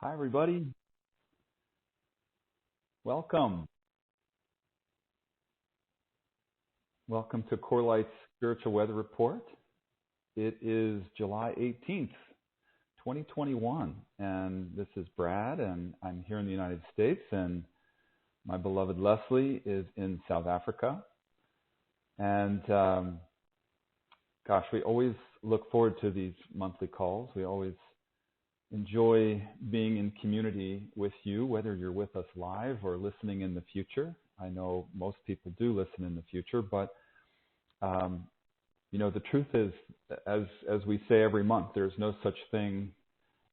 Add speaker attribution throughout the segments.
Speaker 1: Hi, everybody. Welcome. Welcome to Corlight's Spiritual Weather Report. It is July 18th, 2021, and this is Brad, and I'm here in the United States, and my beloved Leslie is in South Africa. And gosh, we always look forward to these monthly calls. We always enjoy being in community with you, whether you're with us live or listening in the future. I know most people do listen in the future, but the truth is, as we say every month, there's no such thing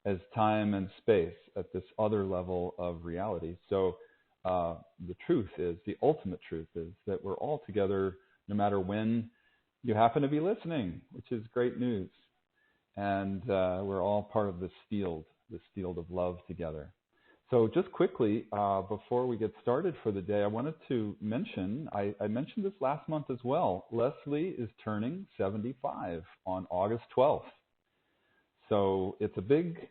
Speaker 1: as time and space at this other level of reality. So the truth is, the ultimate truth is that we're all together no matter when you happen to be listening, which is great news. And we're all part of this field of love together. So just quickly, before we get started for the day, I wanted to mention, I mentioned this last month as well, Leslie is turning 75 on August 12th. So it's a big,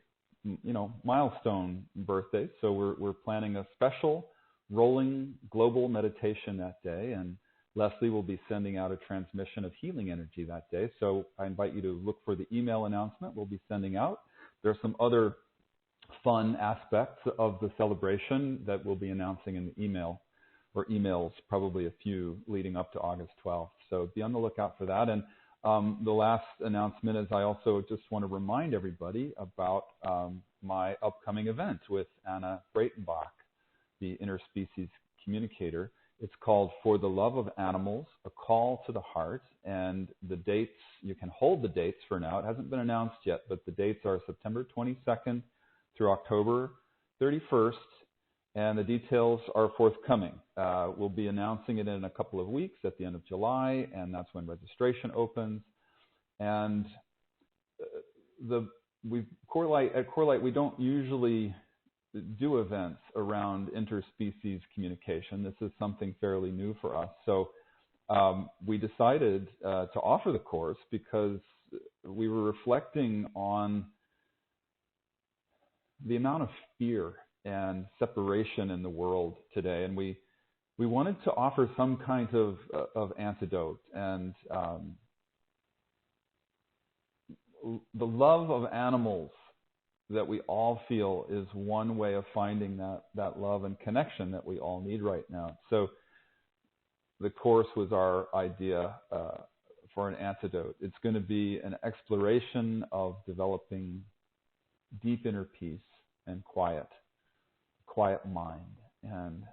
Speaker 1: milestone birthday. So we're planning a special rolling global meditation that day, and Leslie will be sending out a transmission of healing energy that day. So I invite you to look for the email announcement we'll be sending out. There are some other fun aspects of the celebration that we'll be announcing in the email, or emails, probably a few leading up to August 12th. So be on the lookout for that. And the last announcement is I also just want to remind everybody about my upcoming event with Anna Breitenbach, the interspecies communicator. It's called For the Love of Animals, A Call to the Heart, and the dates, you can hold the dates for now. It hasn't been announced yet, but the dates are September 22nd through October 31st, and the details are forthcoming. We'll be announcing it in a couple of weeks at the end of July, and that's when registration opens. And at Corlight, we don't usually do events around interspecies communication. This is something fairly new for us. So we decided to offer the course because we were reflecting on the amount of fear and separation in the world today. And we wanted to offer some kind of antidote. And the love of animals that we all feel is one way of finding that love and connection that we all need right now. So the course was our idea for an antidote. It's going to be an exploration of developing deep inner peace and quiet mind, and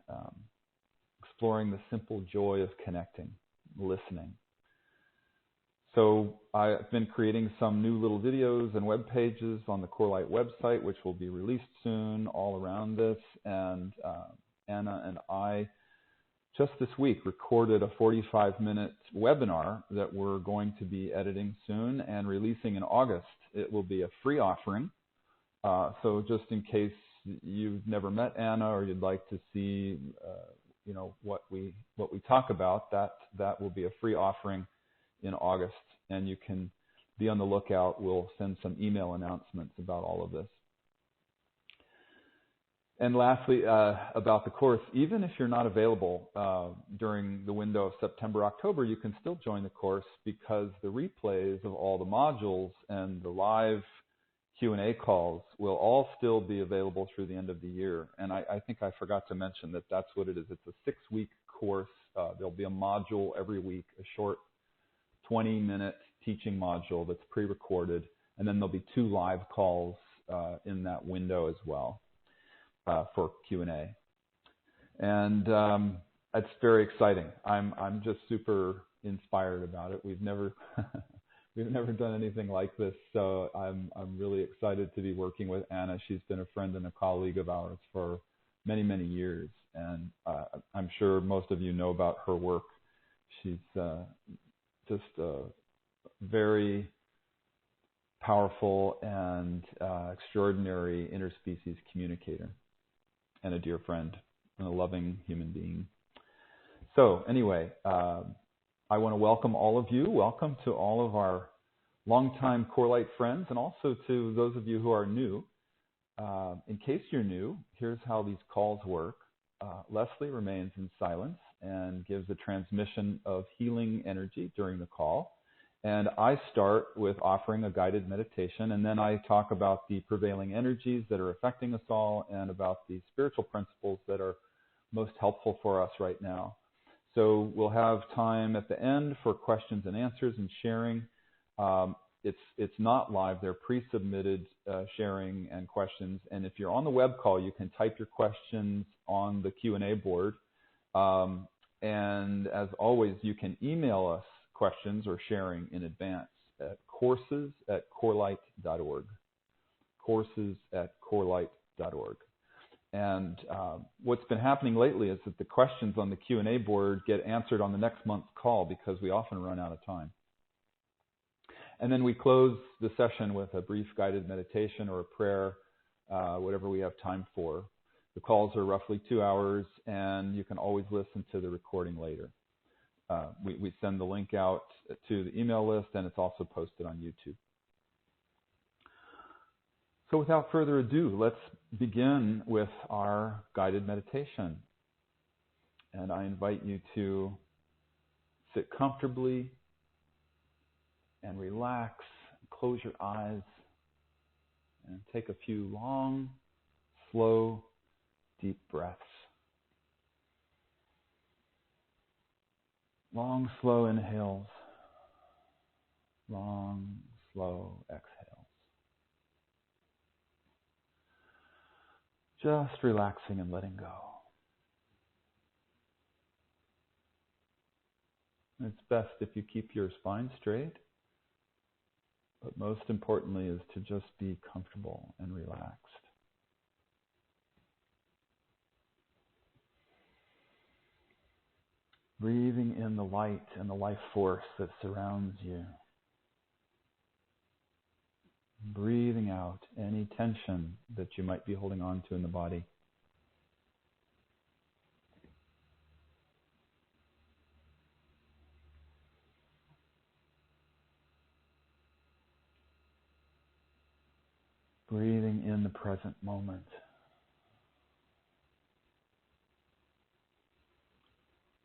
Speaker 1: exploring the simple joy of connecting, listening. So I've been creating some new little videos and web pages on the Corlight website, which will be released soon, all around this. And Anna and I, just this week, recorded a 45-minute webinar that we're going to be editing soon and releasing in August. It will be a free offering. So just in case you've never met Anna or you'd like to see, what we talk about, that will be a free offering in August, and you can be on the lookout. We'll send some email announcements about all of this. And lastly, about the course, even if you're not available during the window of September, October, you can still join the course, because the replays of all the modules and the live Q&A calls will all still be available through the end of the year. And I think I forgot to mention that that's what it is. It's a 6-week course. There'll be a module every week, a short 20-minute teaching module that's pre-recorded, and then there'll be 2 live calls in that window as well for Q&A. And it's very exciting. I'm just super inspired about it. We've never done anything like this, so I'm really excited to be working with Anna. She's been a friend and a colleague of ours for many, many years, and I'm sure most of you know about her work. She's just a very powerful and extraordinary interspecies communicator, and a dear friend, and a loving human being. So anyway, I want to welcome all of you. Welcome to all of our longtime Corlight friends, and also to those of you who are new. In case you're new, here's how these calls work. Leslie remains in silence and gives a transmission of healing energy during the call. And I start with offering a guided meditation, and then I talk about the prevailing energies that are affecting us all and about the spiritual principles that are most helpful for us right now. So we'll have time at the end for questions and answers and sharing. It's not live. They're pre-submitted sharing and questions. And if you're on the web call, you can type your questions on the Q&A board. And as always, you can email us questions or sharing in advance at courses@corelight.org. courses@corelight.org. And what's been happening lately is that the questions on the Q&A board get answered on the next month's call because we often run out of time. And then we close the session with a brief guided meditation or a prayer, whatever we have time for. The calls are roughly 2 hours, and you can always listen to the recording later. We send the link out to the email list, and it's also posted on YouTube. So without further ado, let's begin with our guided meditation. And I invite you to sit comfortably and relax, close your eyes, and take a few long, slow, deep breaths. Long, slow inhales. Long, slow exhales. Just relaxing and letting go. It's best if you keep your spine straight, but most importantly is to just be comfortable and relaxed. Breathing in the light and the life force that surrounds you. Breathing out any tension that you might be holding on to in the body. Breathing in the present moment.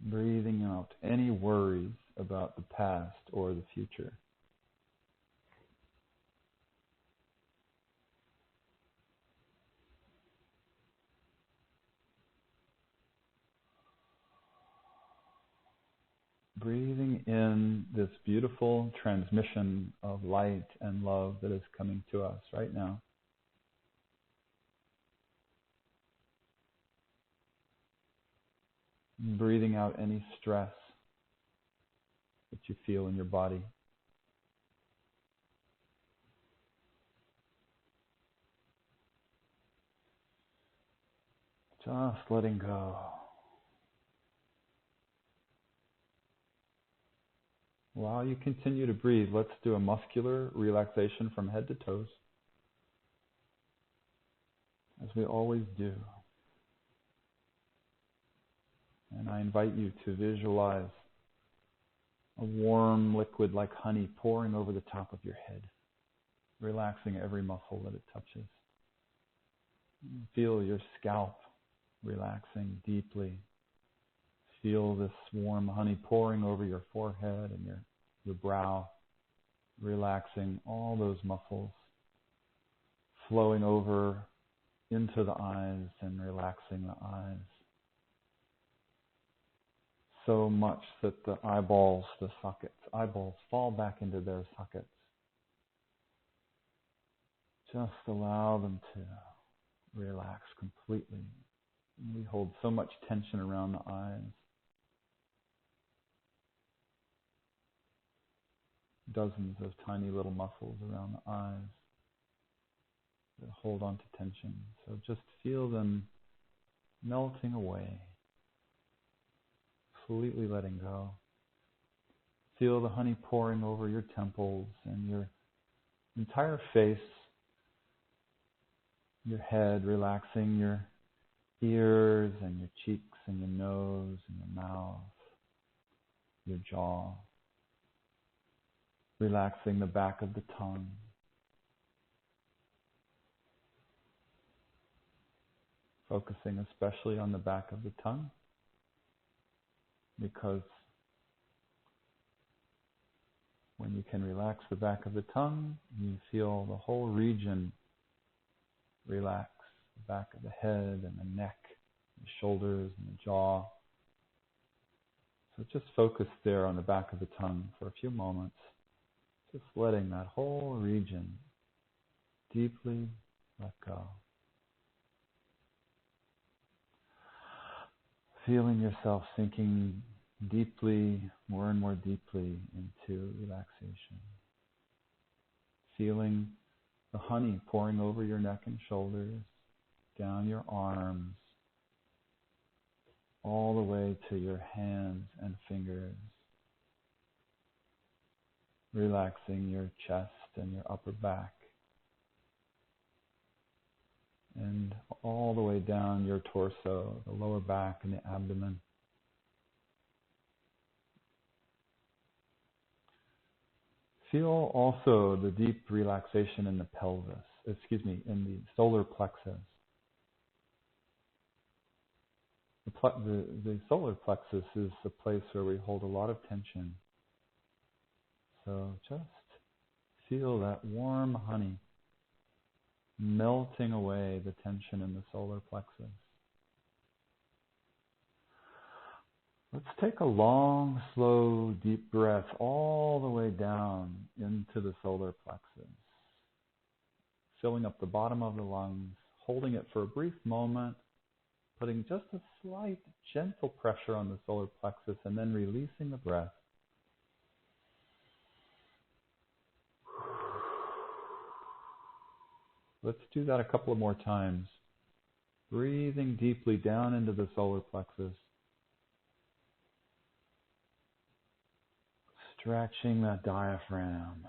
Speaker 1: Breathing out any worries about the past or the future. Breathing in this beautiful transmission of light and love that is coming to us right now. Breathing out any stress that you feel in your body. Just letting go. While you continue to breathe, let's do a muscular relaxation from head to toes, as we always do. And I invite you to visualize a warm liquid like honey pouring over the top of your head, relaxing every muscle that it touches. Feel your scalp relaxing deeply. Feel this warm honey pouring over your forehead and your brow, relaxing all those muscles, flowing over into the eyes and relaxing the eyes. So much that the eyeballs fall back into their sockets. Just allow them to relax completely. We hold so much tension around the eyes. Dozens of tiny little muscles around the eyes that hold on to tension. So just feel them melting away. Completely letting go. Feel the honey pouring over your temples and your entire face, your head, relaxing your ears and your cheeks and your nose and your mouth, your jaw. Relaxing the back of the tongue. focusing especially on the back of the tongue, because when you can relax the back of the tongue, you feel the whole region relax, the back of the head and the neck, the shoulders and the jaw. So just focus there on the back of the tongue for a few moments, just letting that whole region deeply let go. Feeling yourself sinking deeply, more and more deeply into relaxation. Feeling the honey pouring over your neck and shoulders, down your arms, all the way to your hands and fingers. Relaxing your chest and your upper back. And all the way down your torso, the lower back and the abdomen. Feel also the deep relaxation in the pelvis, in the solar plexus. The solar plexus is the place where we hold a lot of tension. So just feel that warm honey melting away the tension in the solar plexus. Let's take a long, slow, deep breath all the way down into the solar plexus, filling up the bottom of the lungs, holding it for a brief moment, putting just a slight, gentle pressure on the solar plexus, and then releasing the breath. Let's do that a couple of more times. Breathing deeply down into the solar plexus. Stretching that diaphragm.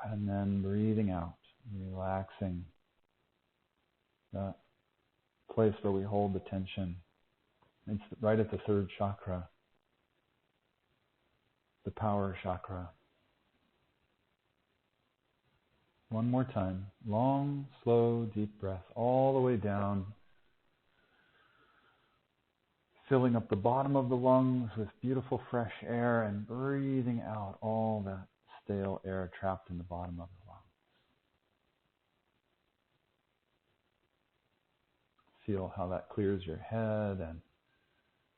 Speaker 1: And then breathing out, relaxing that place where we hold the tension. It's right at the third chakra, the power chakra. One more time. Long, slow, deep breath all the way down. Filling up the bottom of the lungs with beautiful fresh air and breathing out all that stale air trapped in the bottom of the lungs. Feel how that clears your head and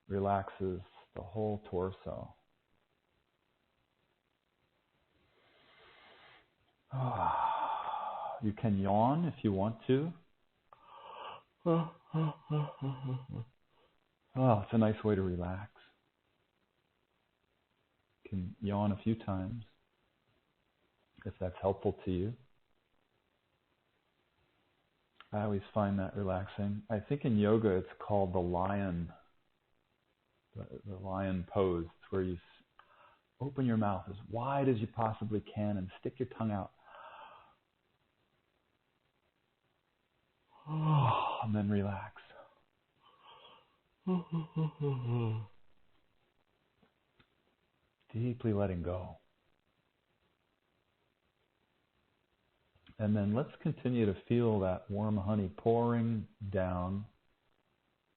Speaker 1: relaxes the whole torso. You can yawn if you want to. It's a nice way to relax. You can yawn a few times if that's helpful to you. I always find that relaxing. I think in yoga it's called the lion pose. It's where you open your mouth as wide as you possibly can and stick your tongue out. And then relax. Deeply letting go. And then let's continue to feel that warm honey pouring down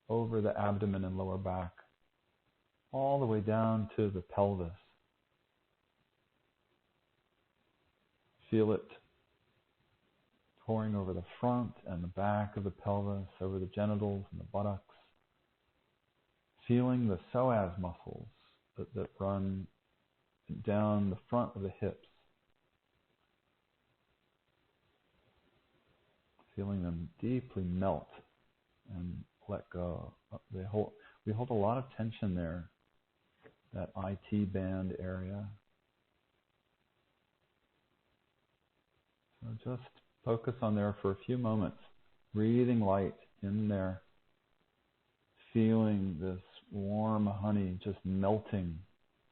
Speaker 1: over the abdomen and lower back, all the way down to the pelvis. Feel it pouring over the front and the back of the pelvis, over the genitals and the buttocks. Feeling the psoas muscles that run down the front of the hips. Feeling them deeply melt and let go. We hold a lot of tension there, that IT band area. So just focus on there for a few moments, breathing light in there, feeling this warm honey just melting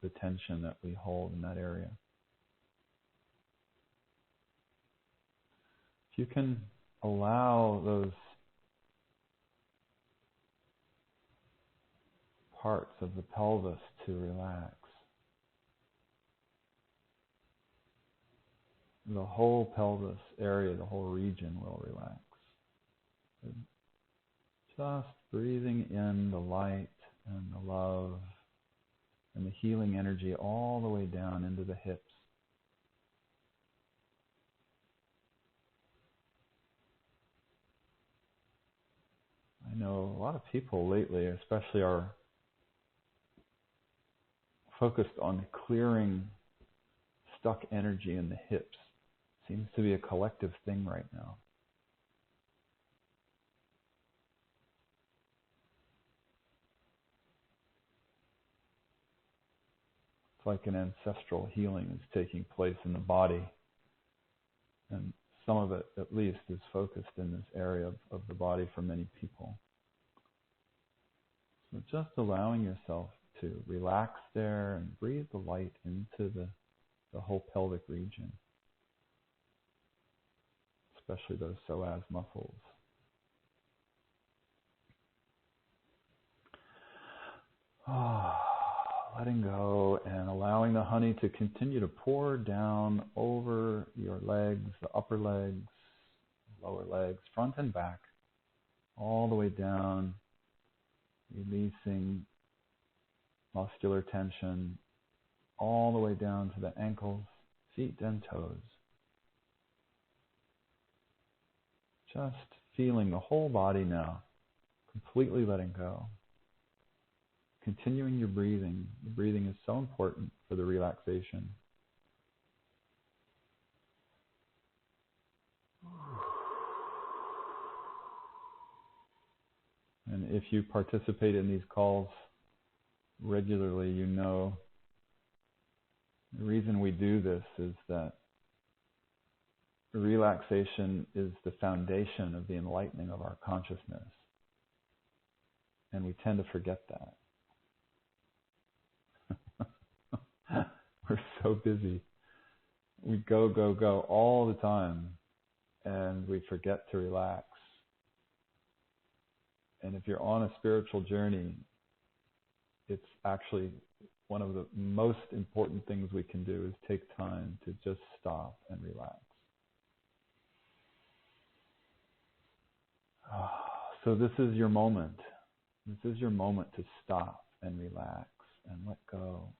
Speaker 1: the tension that we hold in that area. If you can allow those parts of the pelvis to relax, the whole pelvis area, the whole region will relax. Just breathing in the light and the love and the healing energy all the way down into the hips. I know a lot of people lately, especially, are focused on clearing stuck energy in the hips. Seems to be a collective thing right now. It's like an ancestral healing is taking place in the body. And some of it, at least, is focused in this area of the body for many people. So just allowing yourself to relax there and breathe the light into the whole pelvic region, especially those psoas muscles. Letting go and allowing the honey to continue to pour down over your legs, the upper legs, lower legs, front and back, all the way down, releasing muscular tension all the way down to the ankles, feet and toes. Just feeling the whole body now, completely letting go. Continuing your breathing. The breathing is so important for the relaxation. And if you participate in these calls regularly, you know the reason we do this is that relaxation is the foundation of the enlightening of our consciousness. And we tend to forget that. We're so busy. We go all the time, and we forget to relax. And if you're on a spiritual journey, it's actually one of the most important things we can do is take time to just stop and relax. So this is your moment. This is your moment to stop and relax and let go.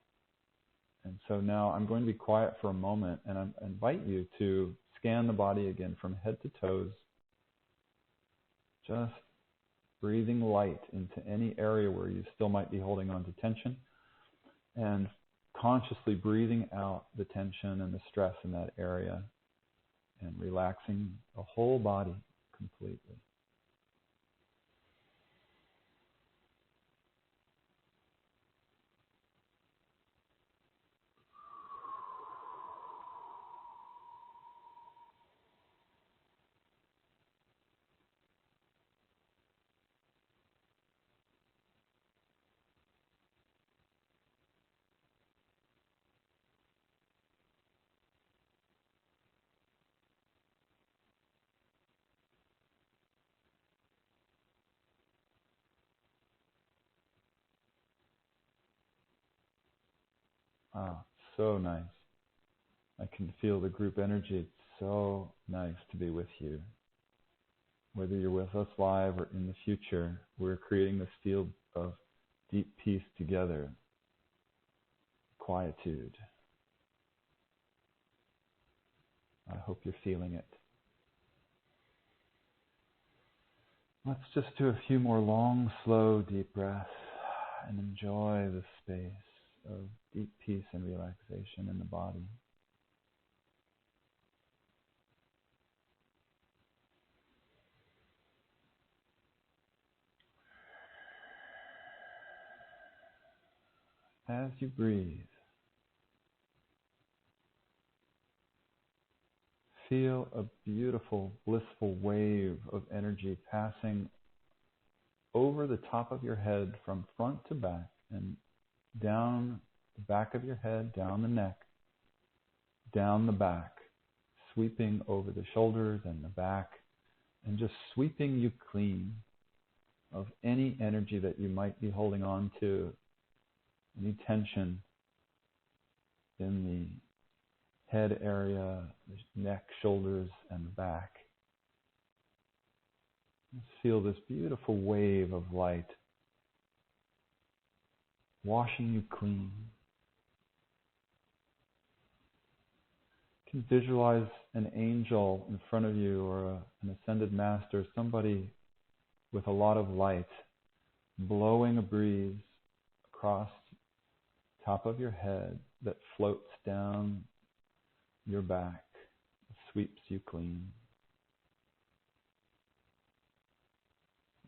Speaker 1: And so now I'm going to be quiet for a moment, and I invite you to scan the body again from head to toes, just breathing light into any area where you still might be holding on to tension, and consciously breathing out the tension and the stress in that area, and relaxing the whole body completely. So nice. I can feel the group energy. It's so nice to be with you. Whether you're with us live or in the future, we're creating this field of deep peace together, quietude. I hope you're feeling it. Let's just do a few more long, slow, deep breaths and enjoy the space of deep peace and relaxation in the body. As you breathe, feel a beautiful, blissful wave of energy passing over the top of your head from front to back and down the back of your head, down the neck, down the back, sweeping over the shoulders and the back, and just sweeping you clean of any energy that you might be holding on to, any tension in the head area, the neck, shoulders, and the back. Just feel this beautiful wave of light washing you clean. You can visualize an angel in front of you, or an ascended master, somebody with a lot of light, blowing a breeze across the top of your head that floats down your back, sweeps you clean.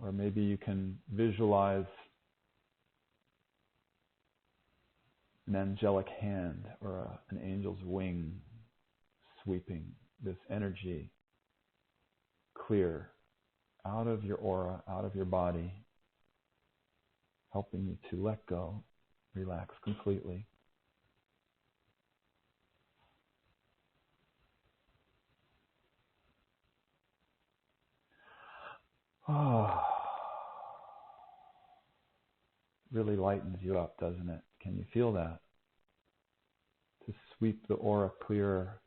Speaker 1: Or maybe you can visualize an angelic hand or an angel's wing sweeping this energy clear out of your aura, out of your body, helping you to let go, relax completely. Really lightens you up, doesn't it? Can you feel that? To sweep the aura clear.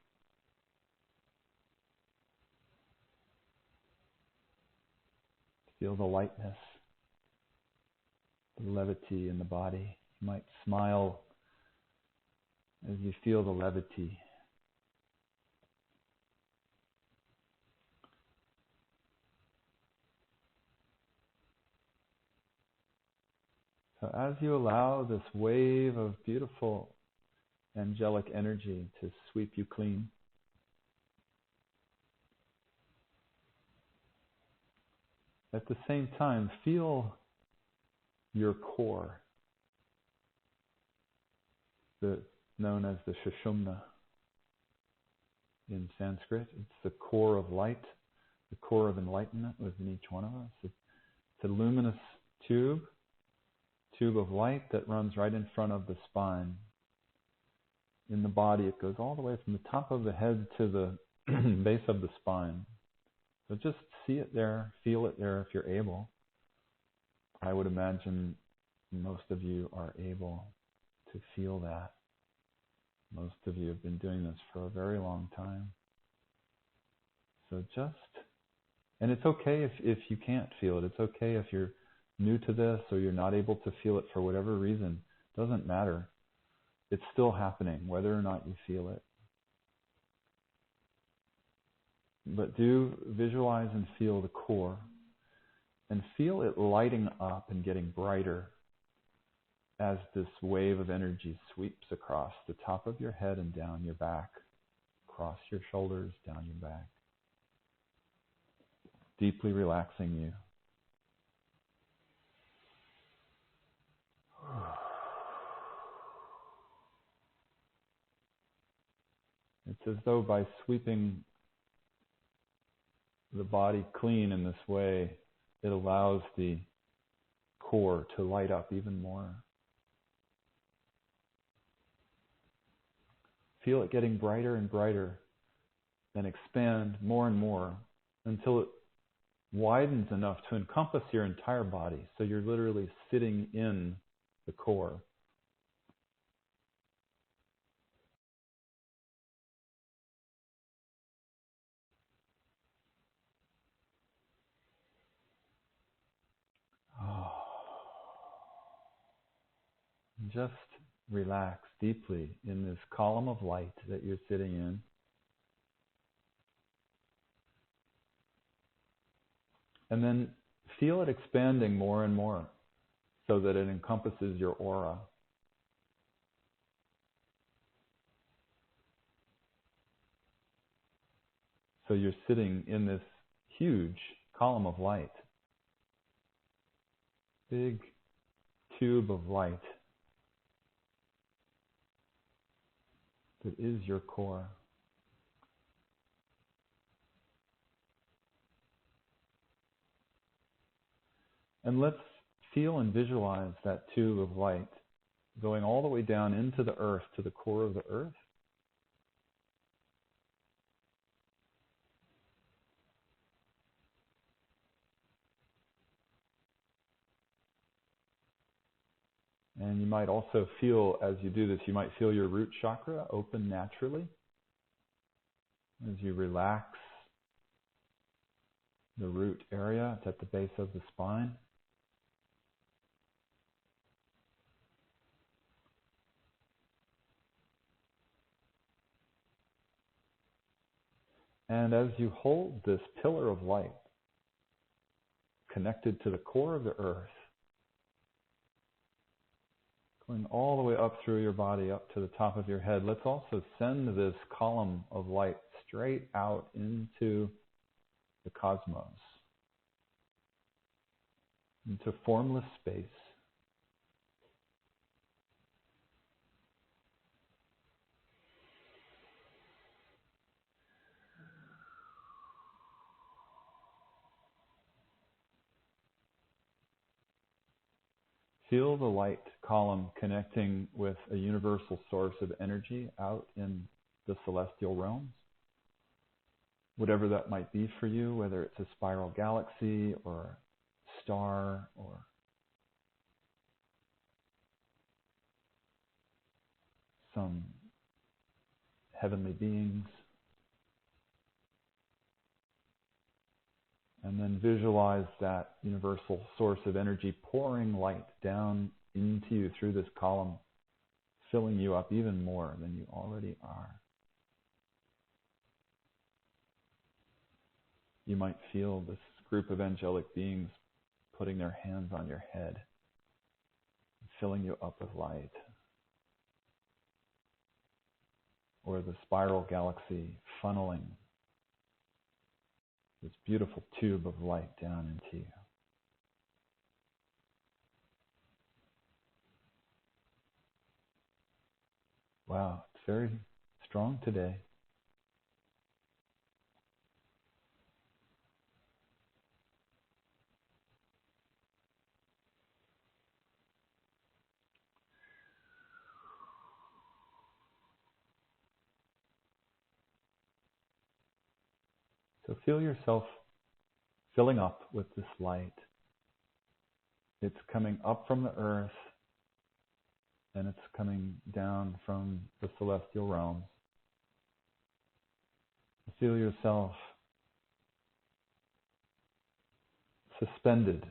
Speaker 1: Feel the lightness, the levity in the body. You might smile as you feel the levity. So as you allow this wave of beautiful angelic energy to sweep you clean, at the same time, feel your core, known as the Sushumna in Sanskrit. It's the core of light, the core of enlightenment within each one of us. It's a luminous tube of light that runs right in front of the spine. In the body, it goes all the way from the top of the head to the base of the spine. So just see it there, feel it there if you're able. I would imagine most of you are able to feel that. Most of you have been doing this for a very long time. So and it's okay if you can't feel it. It's okay if you're new to this or you're not able to feel it for whatever reason. It doesn't matter. It's still happening, whether or not you feel it. But do visualize and feel the core, and feel it lighting up and getting brighter as this wave of energy sweeps across the top of your head and down your back, across your shoulders, down your back, deeply relaxing you. It's as though by sweeping the body clean in this way, it allows the core to light up even more. Feel it getting brighter and brighter, and expand more and more until it widens enough to encompass your entire body. So you're literally sitting in the core. Just relax deeply in this column of light that you're sitting in. And then feel it expanding more and more so that it encompasses your aura. So you're sitting in this huge column of light. Big tube of light that is your core. And let's feel and visualize that tube of light going all the way down into the earth, to the core of the earth. And you might also feel, as you do this, you might feel your root chakra open naturally as you relax the root area. It's at the base of the spine. And as you hold this pillar of light connected to the core of the earth, going all the way up through your body, up to the top of your head, let's also send this column of light straight out into the cosmos, into formless space. Feel the light column connecting with a universal source of energy out in the celestial realms. Whatever that might be for you, whether it's a spiral galaxy or a star or some heavenly beings. And then visualize that universal source of energy pouring light down into you through this column, filling you up even more than you already are. You might feel this group of angelic beings putting their hands on your head, filling you up with light. Or the spiral galaxy funneling this beautiful tube of light down into you. Wow, it's very strong today. So feel yourself filling up with this light. It's coming up from the earth, and it's coming down from the celestial realms. Feel yourself suspended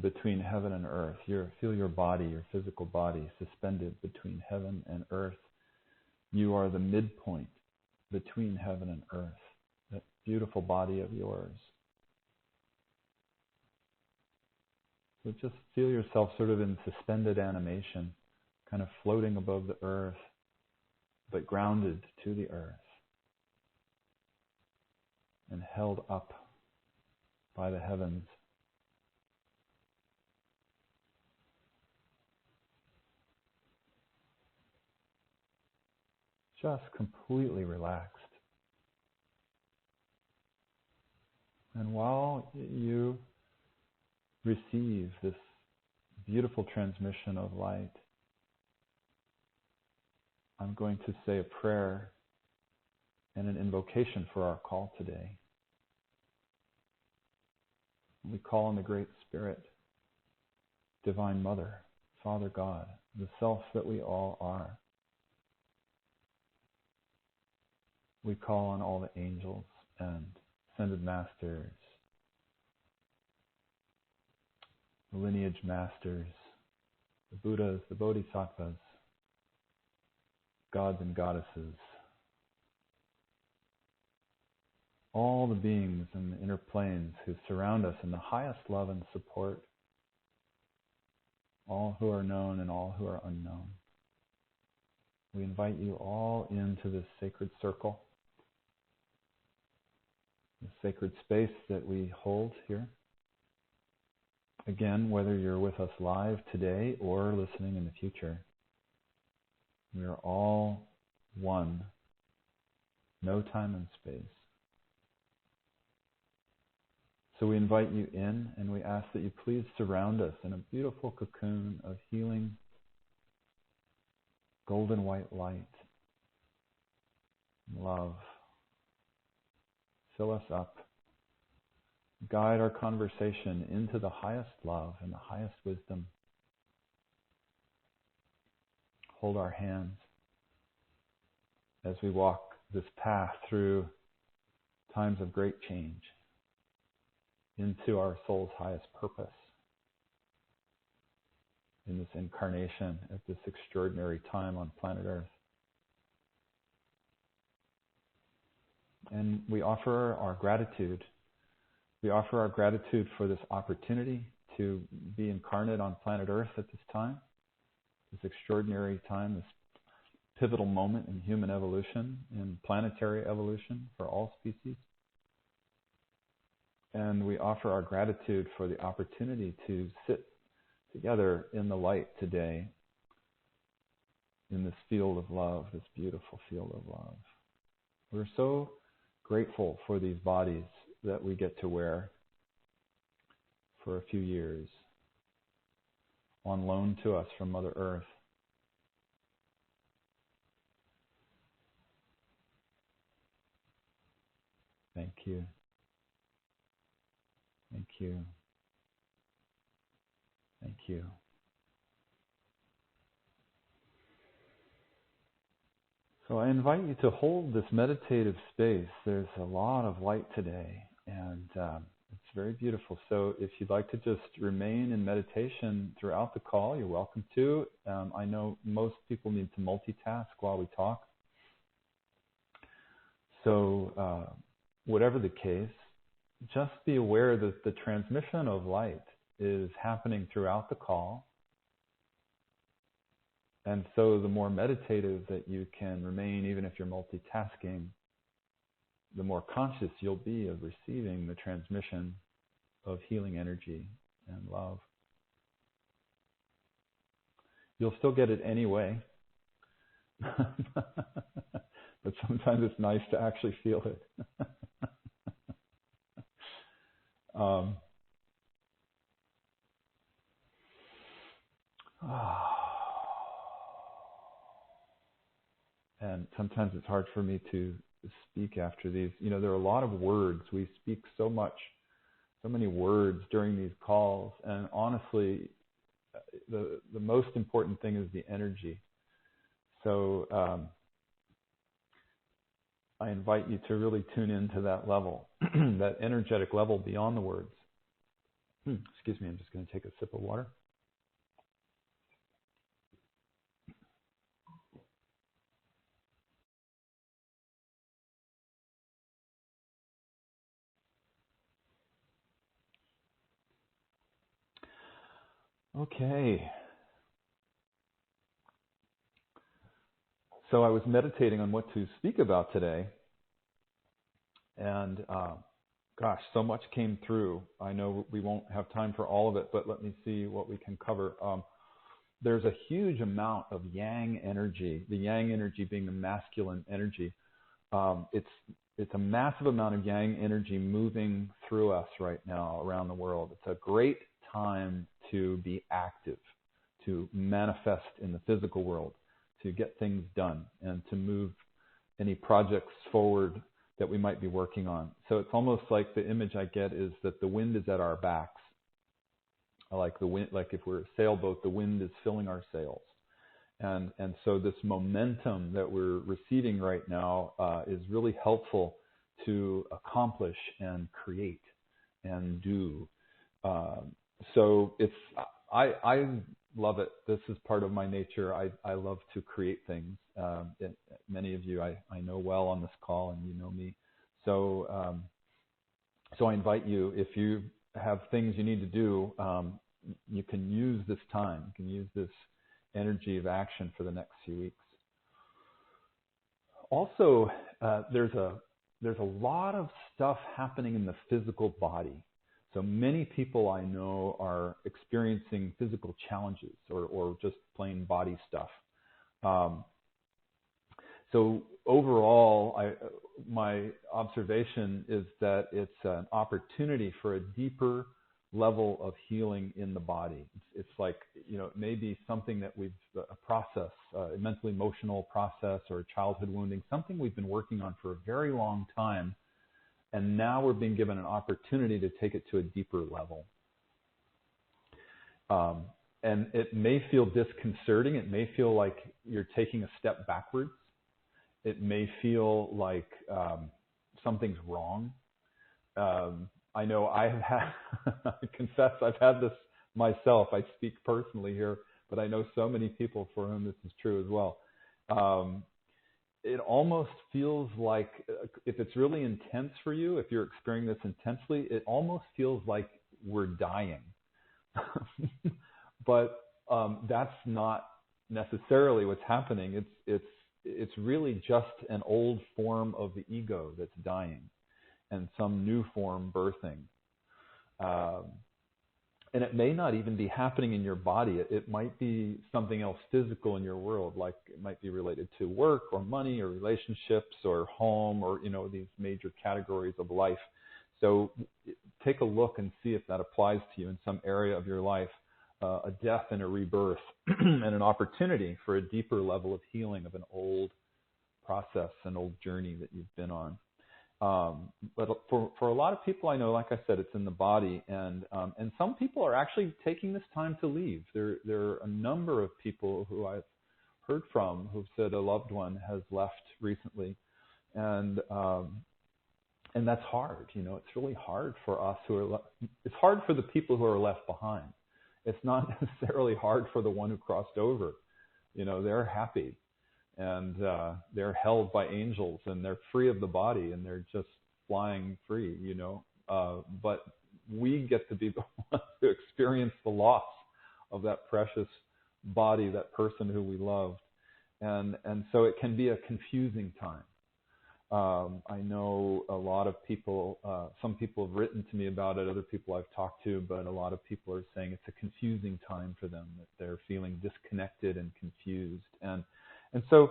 Speaker 1: between heaven and earth. Feel your body, your physical body, suspended between heaven and earth. You are the midpoint between heaven and earth, that beautiful body of yours. So just feel yourself sort of in suspended animation, kind of floating above the earth, but grounded to the earth and held up by the heavens. Just completely relaxed. And while you receive this beautiful transmission of light, I'm going to say a prayer and an invocation for our call today. We call on the Great Spirit, Divine Mother, Father God, the self that we all are. We call on all the angels and ascended masters, the lineage masters, the Buddhas, the Bodhisattvas, gods and goddesses, all the beings in the inner planes who surround us in the highest love and support, all who are known and all who are unknown. We invite you all into this sacred circle, this sacred space that we hold here. Again, whether you're with us live today or listening in the future, we are all one, no time and space. So we invite you in, and we ask that you please surround us in a beautiful cocoon of healing, golden white light, love. Fill us up. Guide our conversation into the highest love and the highest wisdom. Hold our hands as we walk this path through times of great change. into our soul's highest purpose in this incarnation at this extraordinary time on planet Earth. And we offer our gratitude. We offer our gratitude for this opportunity to be incarnate on planet Earth at this time, this extraordinary time, this pivotal moment in human evolution, in planetary evolution for all species. And we offer our gratitude for the opportunity to sit together in the light today, in this field of love, this beautiful field of love. We're so grateful for these bodies that we get to wear for a few years on loan to us from Mother Earth. Thank you. Thank you. Thank you. So I invite you to hold this meditative space. There's a lot of light today, and it's very beautiful. So if you'd like to just remain in meditation throughout the call, you're welcome to. I know most people need to multitask while we talk. So whatever the case, just be aware that the transmission of light is happening throughout the call. And so the more meditative that you can remain, even if you're multitasking, the more conscious you'll be of receiving the transmission of healing energy and love. You'll still get it anyway, but sometimes it's nice to actually feel it. And sometimes it's hard for me to speak after these. You know, there are a lot of words. We speak so many words during these calls. And honestly, the most important thing is the energy. So I invite you to really tune into that level, that energetic level beyond the words. Excuse me, I'm just going to take a sip of water. Okay. So I was meditating on what to speak about today, and gosh, so much came through. I know we won't have time for all of it, but let me see what we can cover. There's a huge amount of yang energy, the yang energy being the masculine energy. It's a massive amount of yang energy moving through us right now around the world. It's a great time to be active, to manifest in the physical world, to get things done, and to move any projects forward that we might be working on. So it's almost like the image I get is that the wind is at our backs. Like the wind, like if we're a sailboat, the wind is filling our sails. And so this momentum that we're receiving right now is really helpful to accomplish and create and do. So I love it. This is part of my nature. I love to create things. Many of you I know well on this call, and you know me. So I invite you, if you have things you need to do, you can use this time. You can use this energy of action for the next few weeks. Also, there's a lot of stuff happening in the physical body. So many people I know are experiencing physical challenges or just plain body stuff. So overall, my observation is that it's an opportunity for a deeper level of healing in the body. It's like, you know, it may be something that a process, a mental emotional process or childhood wounding, something we've been working on for a very long time. And now we're being given an opportunity to take it to a deeper level. And it may feel disconcerting. It may feel like you're taking a step backwards. It may feel like something's wrong. I know I have had, I confess I've had this myself. I speak personally here, but I know so many people for whom this is true as well. It almost feels like, if it's really intense for you, if you're experiencing this intensely, it almost feels like we're dying. But that's not necessarily what's happening. It's really just an old form of the ego that's dying, and some new form birthing. And it may not even be happening in your body. It might be something else physical in your world, like it might be related to work or money or relationships or home or, these major categories of life. So take a look and see if that applies to you in some area of your life, a death and a rebirth and an opportunity for a deeper level of healing of an old process, an old journey that you've been on. But for a lot of people I know, like I said, it's in the body, and some people are actually taking this time to leave. There are a number of people who I've heard from who've said a loved one has left recently, and that's hard. It's really hard for us it's hard for the people who are left behind. It's not necessarily hard for the one who crossed over. They're happy. And they're held by angels, and they're free of the body, and they're just flying free, But we get to be the ones who experience the loss of that precious body, that person who we loved. And so it can be a confusing time. I know a lot of people, some people have written to me about it, other people I've talked to, but a lot of people are saying it's a confusing time for them, that they're feeling disconnected and confused. And so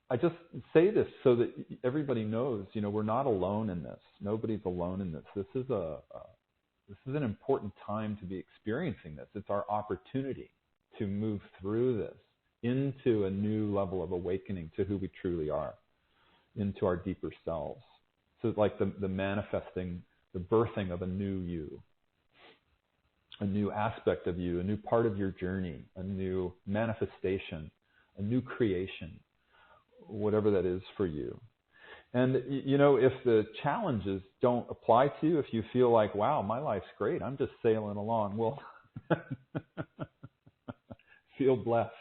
Speaker 1: I just say this so that everybody knows, we're not alone in this. Nobody's alone in this. This is an important time to be experiencing this. It's our opportunity to move through this into a new level of awakening to who we truly are, into our deeper selves. So it's like the manifesting, the birthing of a new you, a new aspect of you, a new part of your journey, a new manifestation, a new creation, whatever that is for you. And, if the challenges don't apply to you, if you feel like, wow, my life's great, I'm just sailing along, well, feel blessed,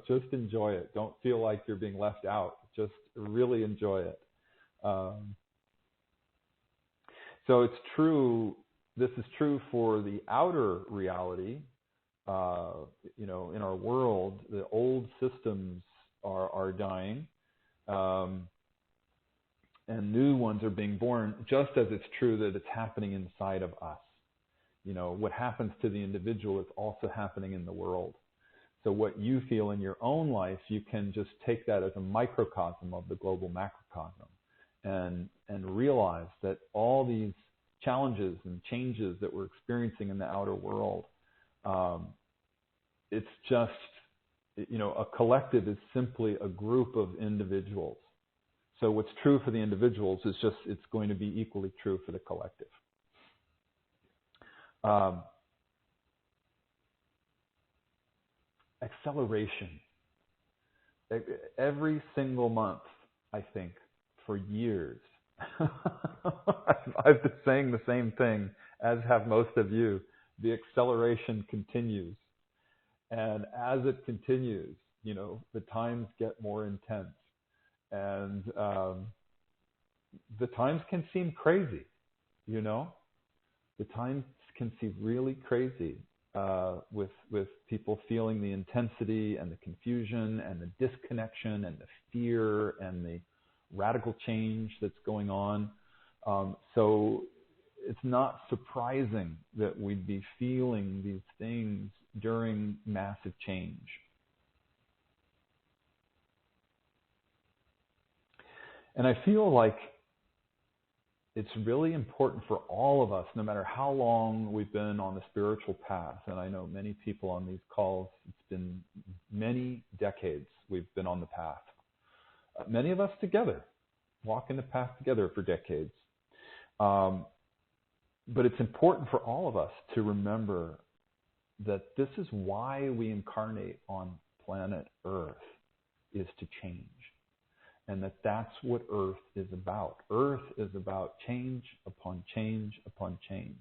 Speaker 1: just enjoy it. Don't feel like you're being left out. Just really enjoy it. So it's true, this is true for the outer reality. In our world, the old systems are dying, and new ones are being born, just as it's true that it's happening inside of us. What happens to the individual is also happening in the world. So what you feel in your own life, you can just take that as a microcosm of the global macrocosm, and realize that all these challenges and changes that we're experiencing in the outer world, it's just, a collective is simply a group of individuals. So what's true for the individuals is just, it's going to be equally true for the collective. Acceleration. Every single month, I think, for years, I've been saying the same thing, as have most of you. The acceleration continues. And as it continues, the times get more intense. And the times can seem crazy, The times can seem really crazy with people feeling the intensity and the confusion and the disconnection and the fear and the radical change that's going on. So it's not surprising that we'd be feeling these things during massive change. And I feel like it's really important for all of us, no matter how long we've been on the spiritual path. And I know many people on these calls, it's been many decades we've been on the path. Many of us together, walking the path together for decades. But it's important for all of us to remember that this is why we incarnate on planet Earth, is to change. and that's what Earth is about. Earth is about change upon change upon change.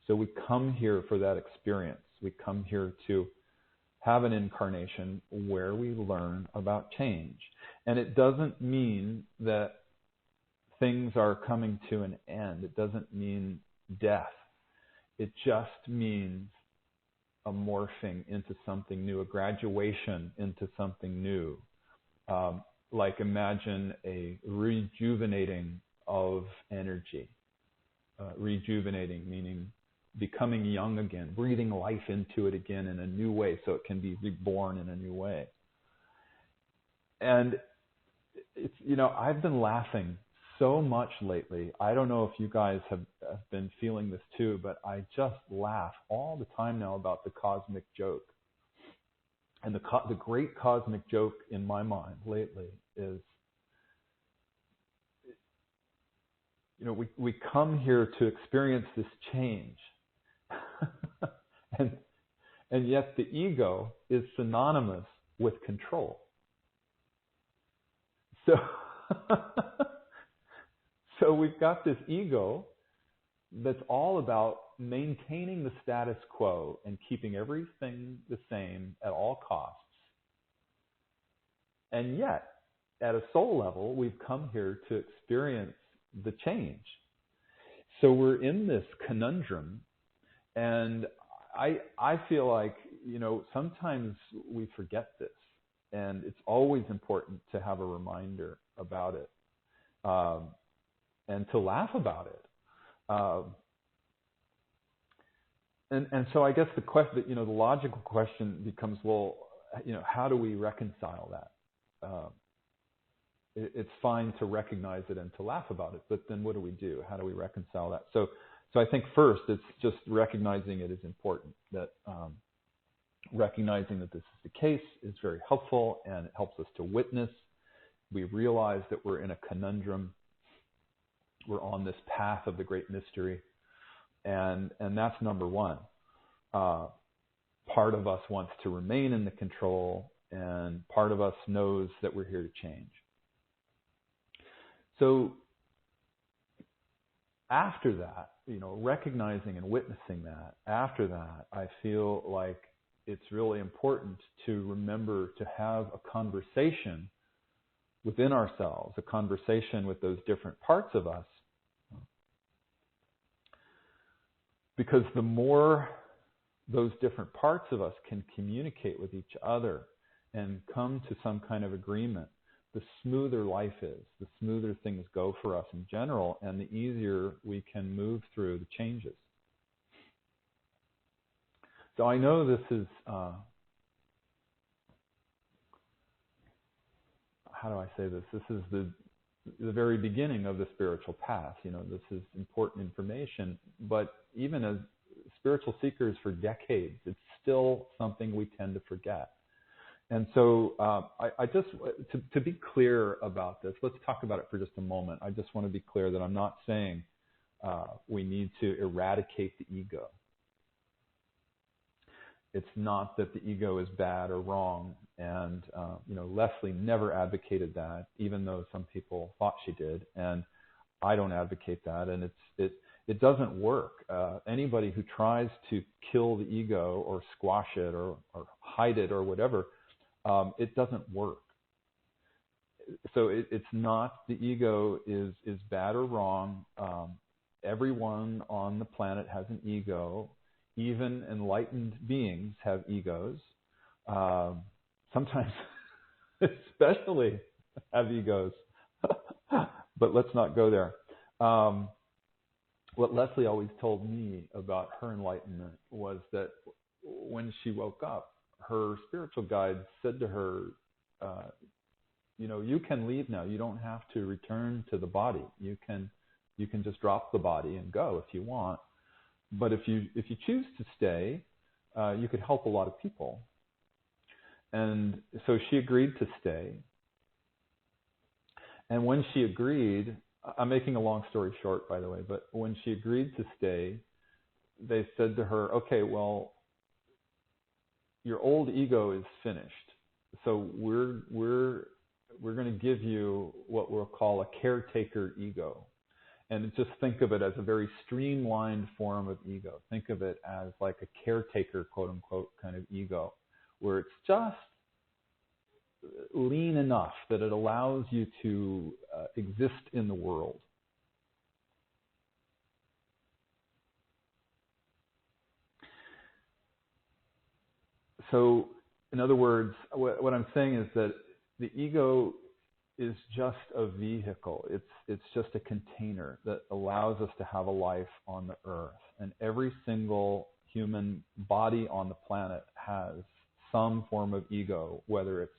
Speaker 1: So we come here for that experience. We come here to have an incarnation where we learn about change. And it doesn't mean that things are coming to an end. It doesn't mean death. It just means a morphing into something new, a graduation into something new. Like imagine a rejuvenating of energy. Rejuvenating meaning becoming young again, breathing life into it again in a new way so it can be reborn in a new way. And it's, I've been laughing so much lately. I don't know if you guys have been feeling this too, but I just laugh all the time now about the cosmic joke. And the great cosmic joke in my mind lately is, we come here to experience this change. and yet the ego is synonymous with control. So we've got this ego that's all about maintaining the status quo and keeping everything the same at all costs. And yet, at a soul level, we've come here to experience the change. So we're in this conundrum, and I feel like, sometimes we forget this, and it's always important to have a reminder about it, and to laugh about it. And so I guess the question, the logical question becomes, well, how do we reconcile that? It's fine to recognize it and to laugh about it, but then what do we do? How do we reconcile that? So I think first it's just recognizing it is important. That recognizing that this is the case is very helpful, and it helps us to witness. We realize that we're in a conundrum. We're on this path of the great mystery, and that's number one. Part of us wants to remain in the control, and part of us knows that we're here to change. So after that, recognizing and witnessing that, after that, I feel like it's really important to remember to have a conversation within ourselves, a conversation with those different parts of us. Because the more those different parts of us can communicate with each other and come to some kind of agreement, the smoother life is, the smoother things go for us in general, and the easier we can move through the changes. So I know this is, how do I say this? This is the very beginning of the spiritual path. This is important information, but even as spiritual seekers for decades, it's still something we tend to forget. And so I just, to be clear about this, let's talk about it for just a moment. I just want to be clear that I'm not saying we need to eradicate the ego. It's not that the ego is bad or wrong. And, Leslie never advocated that, even though some people thought she did. And I don't advocate that. And it doesn't work. Anybody who tries to kill the ego or squash it or hide it or whatever, it doesn't work. So it's not the ego is bad or wrong. Everyone on the planet has an ego. Even enlightened beings have egos. Sometimes, especially, have egos. But let's not go there. What Leslie always told me about her enlightenment was that when she woke up, her spiritual guide said to her, you can leave now. You don't have to return to the body. You can just drop the body and go if you want. But if you choose to stay, you could help a lot of people. And so she agreed to stay. And when she agreed, I'm making a long story short, by the way, but when she agreed to stay, they said to her, okay, well, your old ego is finished. So we're we're going to give you what we'll call a caretaker ego. And just think of it as a very streamlined form of ego. Think of it as like a caretaker, quote unquote, kind of ego, where it's just lean enough that it allows you to exist in the world. So, in other words, what I'm saying is that the ego is just a vehicle. It's just a container that allows us to have a life on the earth. And every single human body on the planet has some form of ego, whether it's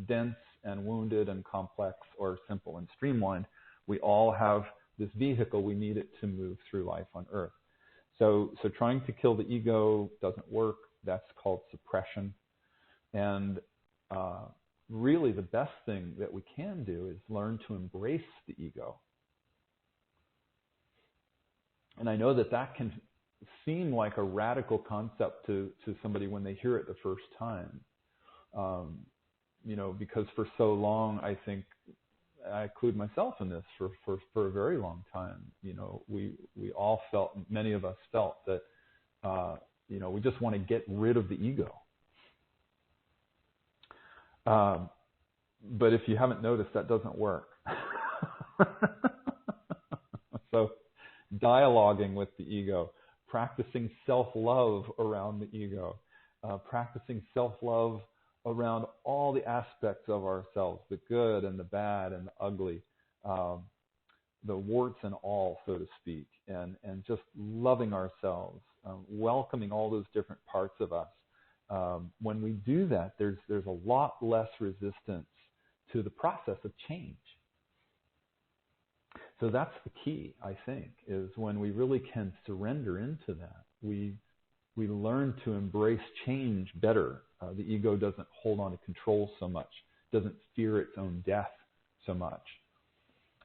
Speaker 1: dense and wounded and complex or simple and streamlined. We all have this vehicle. We need it to move through life on earth. So trying to kill the ego doesn't work. That's called suppression. And really the best thing that we can do is learn to embrace the ego. And I know that can seem like a radical concept to somebody when they hear it the first time. Because for so long, I think, I include myself in this, for a very long time, we all felt, many of us felt that, we just want to get rid of the ego. But if you haven't noticed, that doesn't work. So dialoguing with the ego, practicing self-love around the ego, practicing self-love around all the aspects of ourselves, the good and the bad and the ugly, the warts and all, so to speak, and just loving ourselves, welcoming all those different parts of us. When we do that, there's a lot less resistance to the process of change. So that's the key, I think, is when we really can surrender into that, we learn to embrace change better. The ego doesn't hold on to control so much, doesn't fear its own death so much.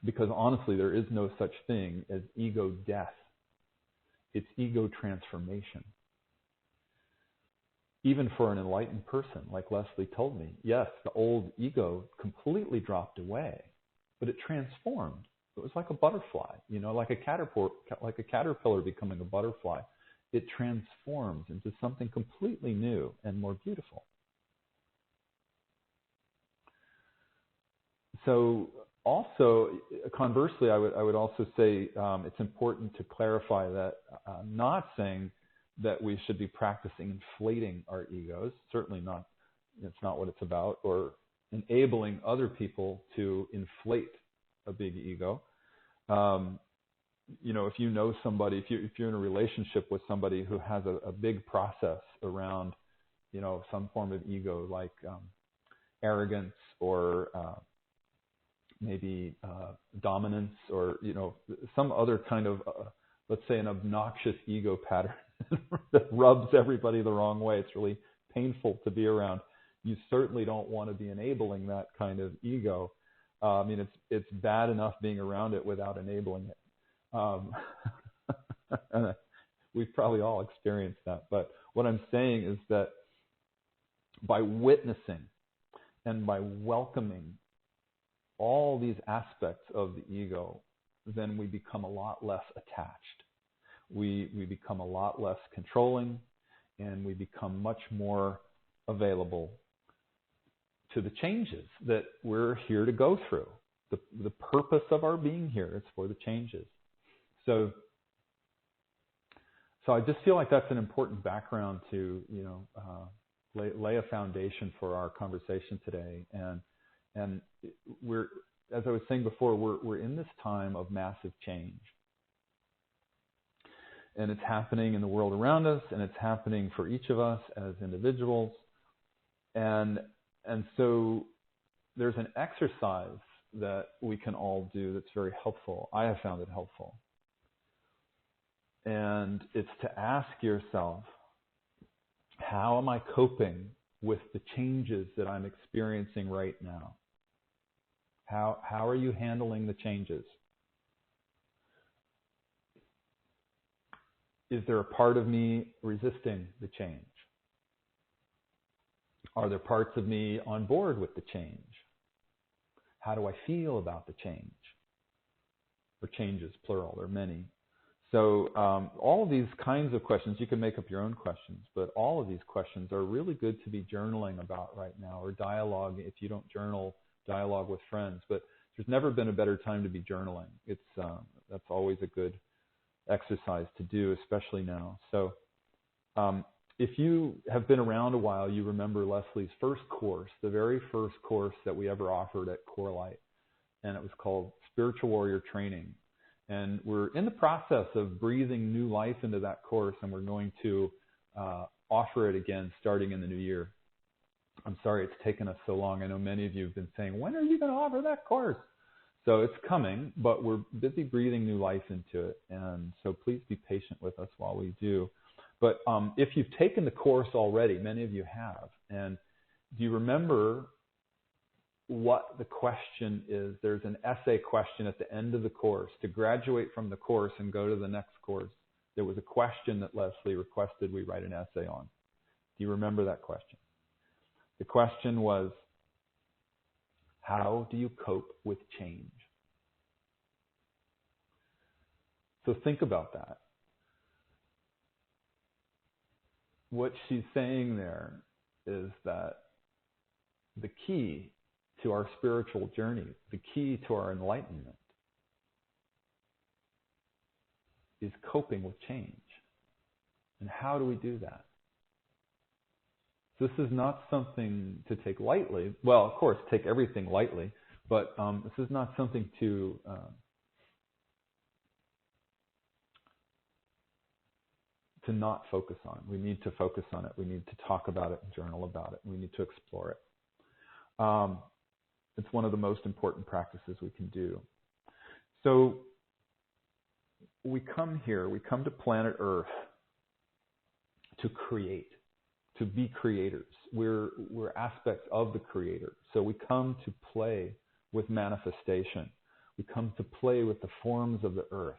Speaker 1: Because honestly, there is no such thing as ego death. It's ego transformation. Even for an enlightened person, like Leslie told me, yes, the old ego completely dropped away, but it transformed. It was like a butterfly, like a caterpillar becoming a butterfly. It transforms into something completely new and more beautiful. So also, conversely, I would also say it's important to clarify that I'm not saying that we should be practicing inflating our egos. Certainly not. It's not what it's about. Or enabling other people to inflate a big ego. If you know somebody, if you're in a relationship with somebody who has a big process around, some form of ego, like arrogance or maybe dominance, or some other kind of let's say an obnoxious ego pattern that rubs everybody the wrong way. It's really painful to be around. You certainly don't want to be enabling that kind of ego. It's bad enough being around it without enabling it. We've probably all experienced that. But what I'm saying is that by witnessing and by welcoming all these aspects of the ego, then we become a lot less attached. We become a lot less controlling, and we become much more available to the changes that we're here to go through. The purpose of our being here is for the changes. So I just feel like that's an important background to lay a foundation for our conversation today. And we're, as I was saying before, we're in this time of massive change. And it's happening in the world around us, and it's happening for each of us as individuals. And so there's an exercise that we can all do that's very helpful. I have found it helpful. And it's to ask yourself, how am I coping with the changes that I'm experiencing right now? How are you handling the changes? Is there a part of me resisting the change? Are there parts of me on board with the change? How do I feel about the change? Or changes, plural, there are many. So all of these kinds of questions, you can make up your own questions, but all of these questions are really good to be journaling about right now, or dialogue. If you don't journal, dialogue with friends. But there's never been a better time to be journaling. That's always a good exercise to do, especially now. So if you have been around a while, you remember Leslie's first course, the very first course that we ever offered at Core Light, and it was called Spiritual Warrior Training. And we're in the process of breathing new life into that course, and we're going to offer it again starting in the new year. I'm sorry it's taken us so long. I know many of you have been saying, when are you going to offer that course? So it's coming, but we're busy breathing new life into it. And so please be patient with us while we do. But if you've taken the course already, many of you have, and do you remember what the question is? There's an essay question at the end of the course. To graduate from the course and go to the next course, there was a question that Leslie requested we write an essay on. Do you remember that question? The question was, how do you cope with change? So think about that. What she's saying there is that the key to our spiritual journey, the key to our enlightenment, is coping with change. And how do we do that? This is not something to take lightly. Well, of course, take everything lightly, but this is not something to not focus on. We need to focus on it. We need to talk about it and journal about it. We need to explore it. It's one of the most important practices we can do. So we come here, we come to planet Earth to create, to be creators. We're aspects of the Creator. So we come to play with manifestation. We come to play with the forms of the earth.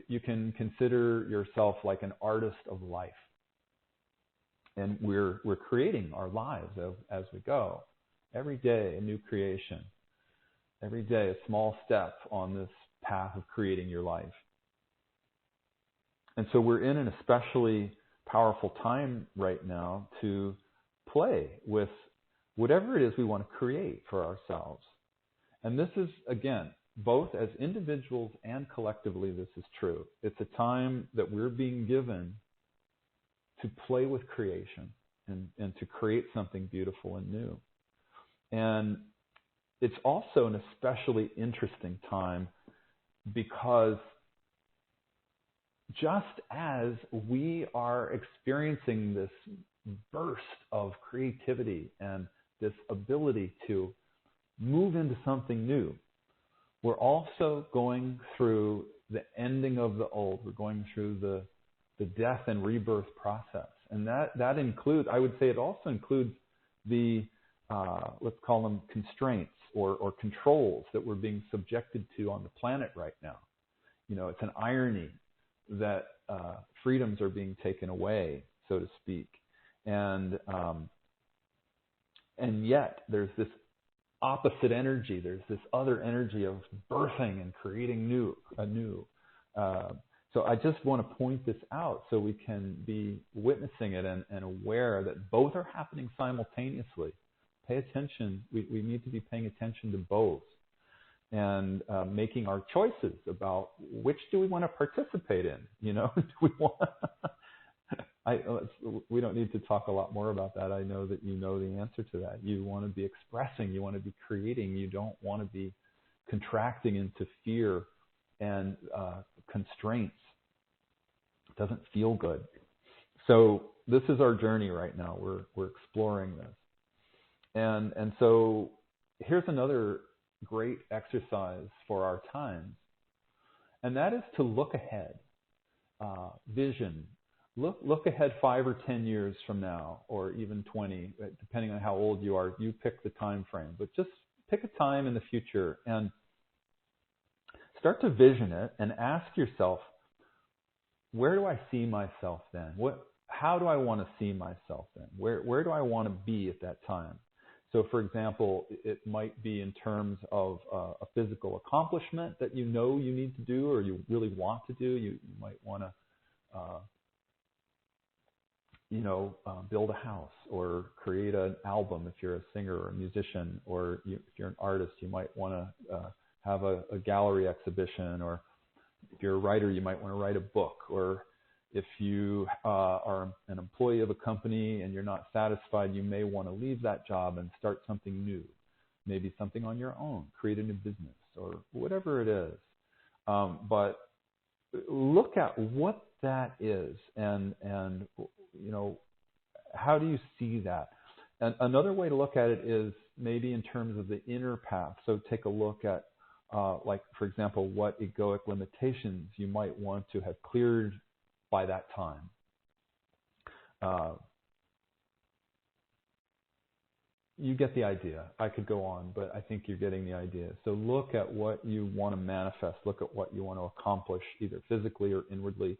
Speaker 1: You can consider yourself like an artist of life. And we're creating our lives as we go. Every day, a new creation. Every day, a small step on this path of creating your life. And so we're in an especially powerful time right now to play with whatever it is we want to create for ourselves. And this is, again, both as individuals and collectively, this is true. It's a time that we're being given to play with creation and to create something beautiful and new. And it's also an especially interesting time because just as we are experiencing this burst of creativity and this ability to move into something new, we're also going through the ending of the old. We're going through the death and rebirth process. And that includes, I would say it also includes the, let's call them constraints or controls that we're being subjected to on the planet right now. You know, it's an irony that freedoms are being taken away, so to speak. And yet there's this opposite energy. There's this other energy of birthing and creating anew. So I just want to point this out so we can be witnessing it and aware that both are happening simultaneously. Pay attention. We need to be paying attention to both and making our choices about which do we want to participate in. You know, do we want? We don't need to talk a lot more about that. I know that you know the answer to that. You want to be expressing. You want to be creating. You don't want to be contracting into fear and constraints. It doesn't feel good. So this is our journey right now. We're exploring this. And so here's another great exercise for our times, and that is to look ahead, vision. Look ahead 5 or 10 years from now, or even 20, depending on how old you are. You pick the time frame, but just pick a time in the future and start to vision it and ask yourself, where do I see myself then? How do I want to see myself then? Where do I want to be at that time? So, for example, it might be in terms of a physical accomplishment that you know you need to do or you really want to do. You might want to, build a house or create an album if you're a singer or a musician, or if you're an artist, you might want to have a gallery exhibition, or if you're a writer, you might want to write a book, or if you are an employee of a company and you're not satisfied, you may want to leave that job and start something new, maybe something on your own, create a new business, or whatever it is. But look at what that is, and how do you see that? And another way to look at it is maybe in terms of the inner path. So take a look at, like, for example, what egoic limitations you might want to have cleared by that time. You get the idea. I could go on, but I think you're getting the idea. So look at what you want to manifest. Look at what you want to accomplish, either physically or inwardly,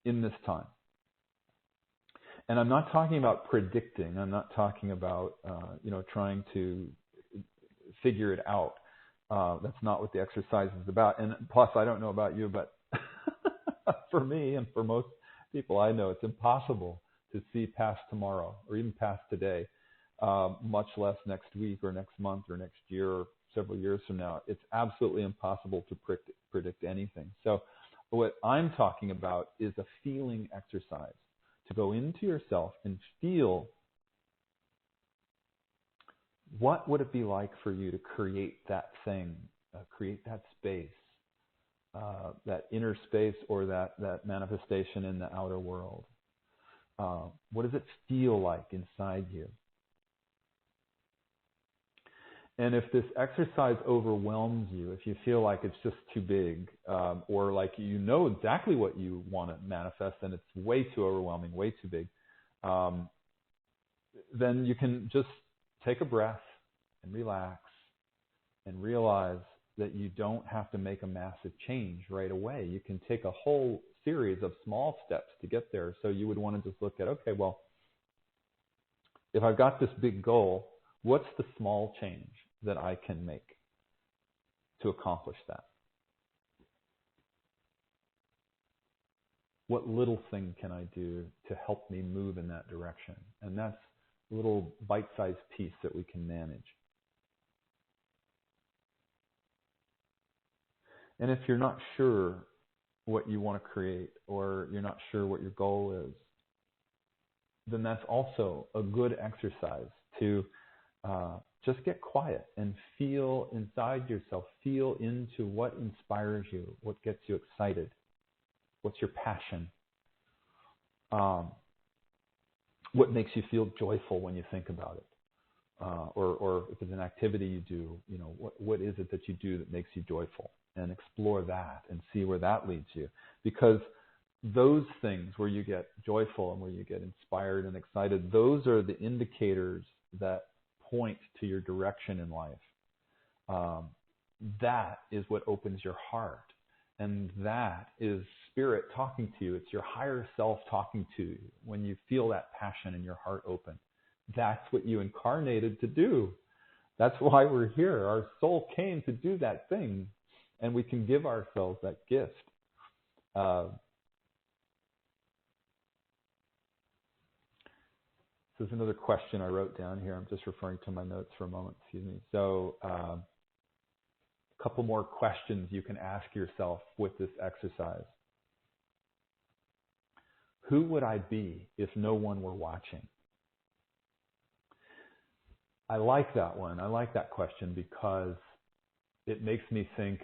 Speaker 1: in this time. And I'm not talking about predicting. I'm not talking about, trying to figure it out. That's not what the exercise is about. And plus, I don't know about you, but for me and for most people I know, it's impossible to see past tomorrow or even past today, much less next week or next month or next year or several years from now. It's absolutely impossible to predict anything. So what I'm talking about is a feeling exercise, to go into yourself and feel, what would it be like for you to create that thing, create that space, that inner space, or that manifestation in the outer world? What does it feel like inside you? And if this exercise overwhelms you, if you feel like it's just too big, or like you know exactly what you want to manifest and it's way too overwhelming, way too big, then you can just take a breath and relax and realize that you don't have to make a massive change right away. You can take a whole series of small steps to get there. So you would want to just look at, okay, well, if I've got this big goal, what's the small change that I can make to accomplish that? What little thing can I do to help me move in that direction? And that's a little bite-sized piece that we can manage. And if you're not sure what you want to create, or you're not sure what your goal is, then that's also a good exercise to just get quiet and feel inside yourself, feel into what inspires you, what gets you excited, what's your passion, what makes you feel joyful when you think about it, or if it's an activity you do, what is it that you do that makes you joyful, and explore that and see where that leads you. Because those things where you get joyful and where you get inspired and excited, those are the indicators that point to your direction in life. That is what opens your heart. And that is spirit talking to you. It's your higher self talking to you when you feel that passion in your heart open. That's what you incarnated to do. That's why we're here. Our soul came to do that thing, and we can give ourselves that gift. This is another question I wrote down here. I'm just referring to my notes for a moment. Excuse me. So a couple more questions you can ask yourself with this exercise. Who would I be if no one were watching? I like that one. I like that question because it makes me think,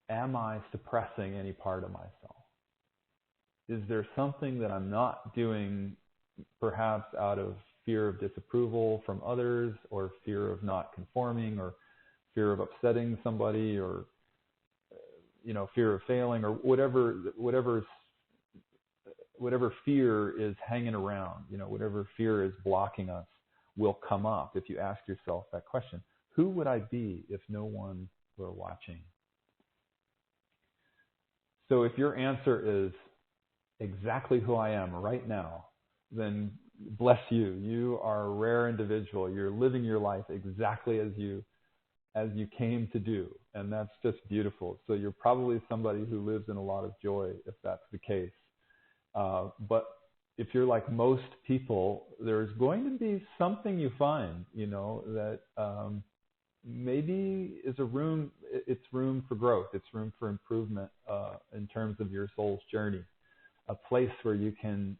Speaker 1: am I suppressing any part of myself? Is there something that I'm not doing, perhaps out of fear of disapproval from others, or fear of not conforming, or fear of upsetting somebody, or fear of failing, or whatever fear is hanging around, whatever fear is blocking us will come up if you ask yourself that question. Who would I be if no one were watching? So if your answer is exactly who I am right now, then bless you. You are a rare individual. You're living your life exactly as you came to do, and that's just beautiful. So you're probably somebody who lives in a lot of joy, if that's the case. But if you're like most people, there's going to be something you find, that maybe is it's room for growth. It's room for improvement in terms of your soul's journey. A place where you can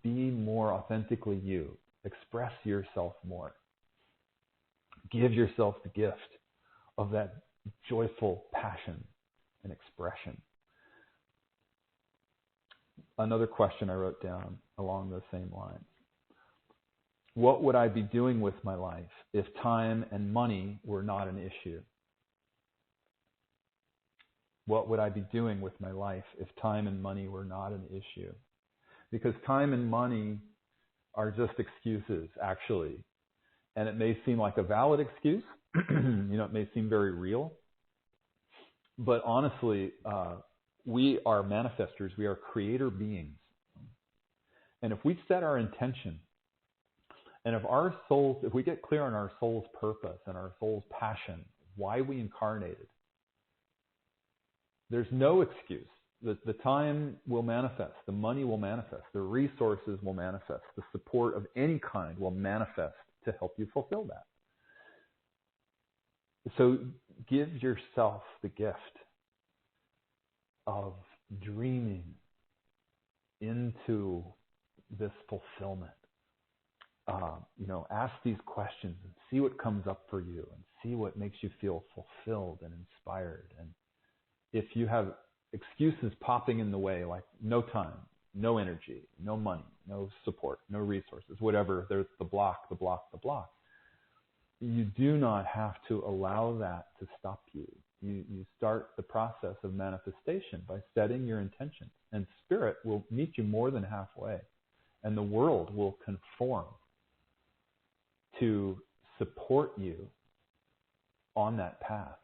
Speaker 1: be more authentically you, express yourself more, give yourself the gift of that joyful passion and expression. Another question I wrote down along those same lines. What would I be doing with my life if time and money were not an issue? What would I be doing with my life if time and money were not an issue? Because time and money are just excuses, actually. And it may seem like a valid excuse. It may seem very real. But honestly, we are manifestors. We are creator beings. And if we set our intention, and if we get clear on our soul's purpose and our soul's passion, why we incarnated, there's no excuse. The time will manifest, the money will manifest, the resources will manifest, the support of any kind will manifest to help you fulfill that. So give yourself the gift of dreaming into this fulfillment. Ask these questions and see what comes up for you and see what makes you feel fulfilled and inspired. And if you have excuses popping in the way, like no time, no energy, no money, no support, no resources, whatever, there's the block. You do not have to allow that to stop you. You start the process of manifestation by setting your intention, and spirit will meet you more than halfway, and the world will conform to support you on that path.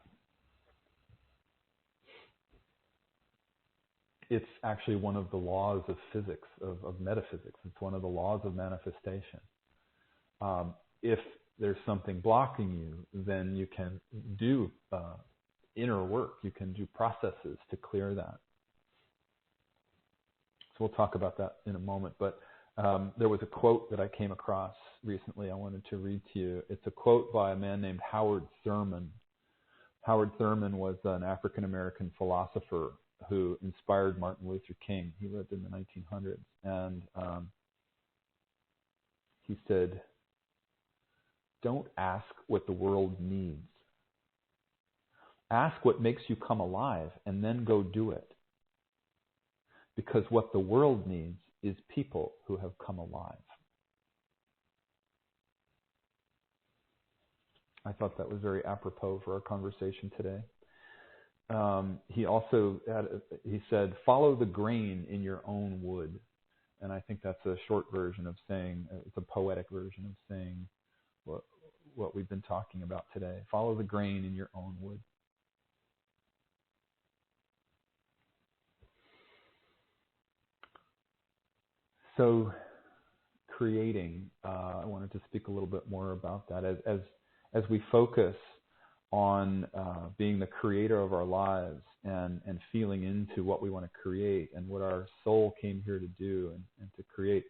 Speaker 1: It's actually one of the laws of physics, of metaphysics. It's one of the laws of manifestation. If there's something blocking you, then you can do inner work. You can do processes to clear that. So we'll talk about that in a moment. But there was a quote that I came across recently I wanted to read to you. It's a quote by a man named Howard Thurman. Howard Thurman was an African-American philosopher who inspired Martin Luther King. He lived in the 1900s. And he said, "Don't ask what the world needs. Ask what makes you come alive and then go do it. Because what the world needs is people who have come alive." I thought that was very apropos for our conversation today. He also said, "Follow the grain in your own wood." And I think that's a short version of saying, it's a poetic version of saying what we've been talking about today. Follow the grain in your own wood. So creating, I wanted to speak a little bit more about that. As we focus on being the creator of our lives and feeling into what we want to create and what our soul came here to do and to create,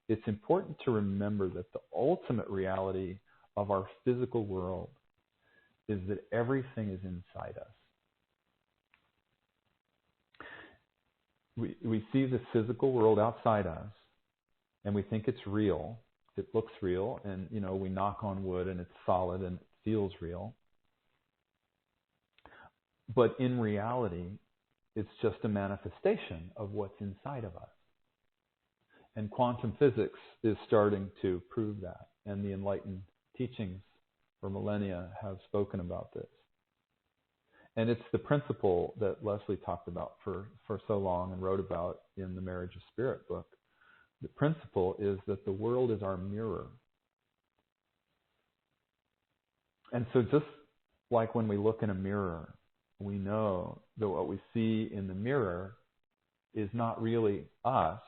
Speaker 1: it's important to remember that the ultimate reality of our physical world is that everything is inside us. We see the physical world outside us, and we think it's real. It looks real, and we knock on wood, and it's solid, and it feels real. But in reality, it's just a manifestation of what's inside of us. And quantum physics is starting to prove that, and the enlightened teachings for millennia have spoken about this. And it's the principle that Leslie talked about for so long and wrote about in the Marriage of Spirit book. The principle is that the world is our mirror. And so just like when we look in a mirror, we know that what we see in the mirror is not really us,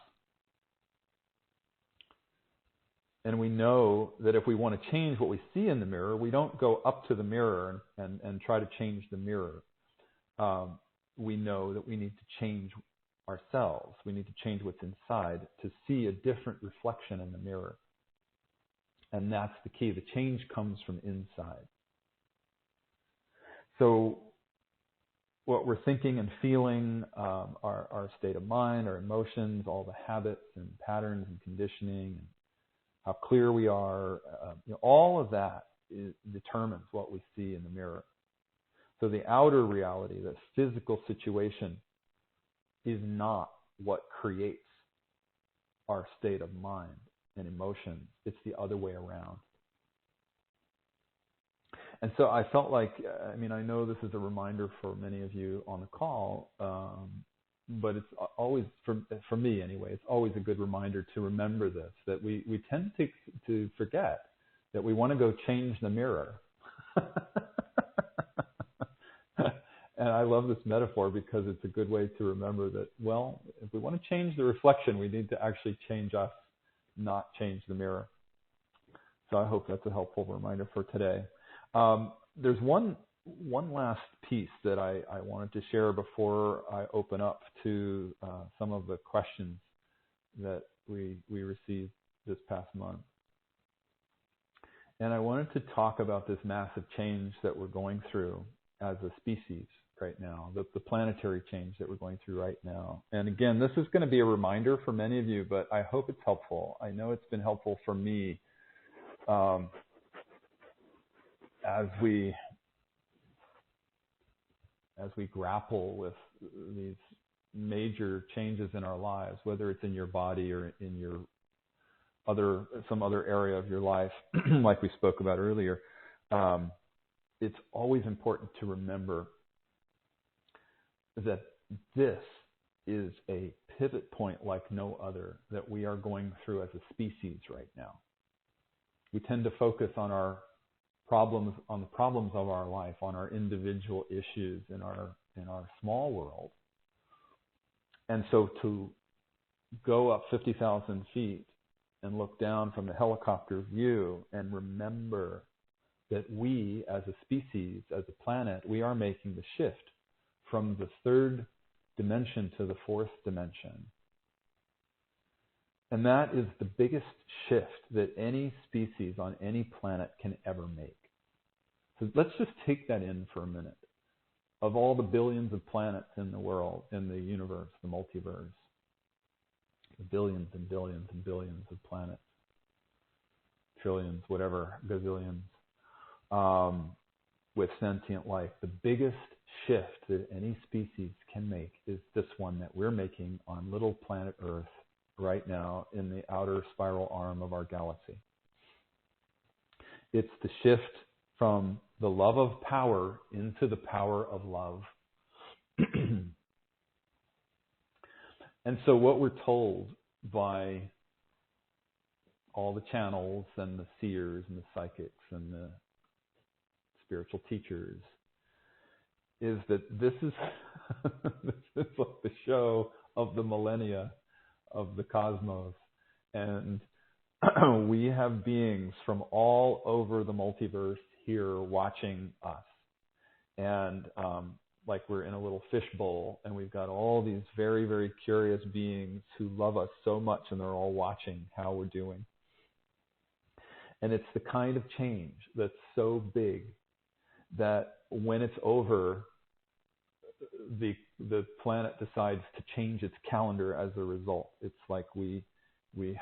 Speaker 1: And we know that if we want to change what we see in the mirror, we don't go up to the mirror and try to change the mirror. We know that we need to change ourselves. We need to change what's inside to see a different reflection in the mirror. And that's the key. The change comes from inside. So what we're thinking and feeling, our state of mind, our emotions, all the habits and patterns and conditioning, and how clear we are, all of that determines what we see in the mirror. So the outer reality, the physical situation, is not what creates our state of mind and emotion. It's the other way around. And so I felt like, I know this is a reminder for many of you on the call, but it's always, for me anyway, it's always a good reminder to remember this, that we tend to forget that we want to go change the mirror. And I love this metaphor because it's a good way to remember that, well, if we want to change the reflection, we need to actually change us, not change the mirror. So I hope that's a helpful reminder for today. There's one last piece that I wanted to share before I open up to some of the questions that we received this past month. And I wanted to talk about this massive change that we're going through as a species right now, the planetary change that we're going through right now. And again, this is going to be a reminder for many of you, but I hope it's helpful. I know it's been helpful for me as we grapple with these major changes in our lives, whether it's in your body or in your some other area of your life, like we spoke about earlier. It's always important to remember that this is a pivot point like no other that we are going through as a species right now. We tend to focus on the problems of our life, on our individual issues in our small world. And so to go up 50,000 feet and look down from the helicopter view and remember that we as a species, as a planet, we are making the shift from the third dimension to the fourth dimension. And that is the biggest shift that any species on any planet can ever make. So let's just take that in for a minute. Of all the billions of planets in the world, in the universe, the multiverse, billions and billions and billions of planets, trillions, whatever, gazillions, with sentient life, the biggest shift that any species can make is this one that we're making on little planet Earth right now in the outer spiral arm of our galaxy. It's the shift from the love of power into the power of love. And so what we're told by all the channels and the seers and the psychics and the spiritual teachers is that this is this is like the show of the millennia of the cosmos, and we have beings from all over the multiverse here watching us, and like we're in a little fishbowl, and we've got all these very, very curious beings who love us so much, and they're all watching how we're doing. And it's the kind of change that's so big that when it's over, the planet decides to change its calendar as a result. It's like we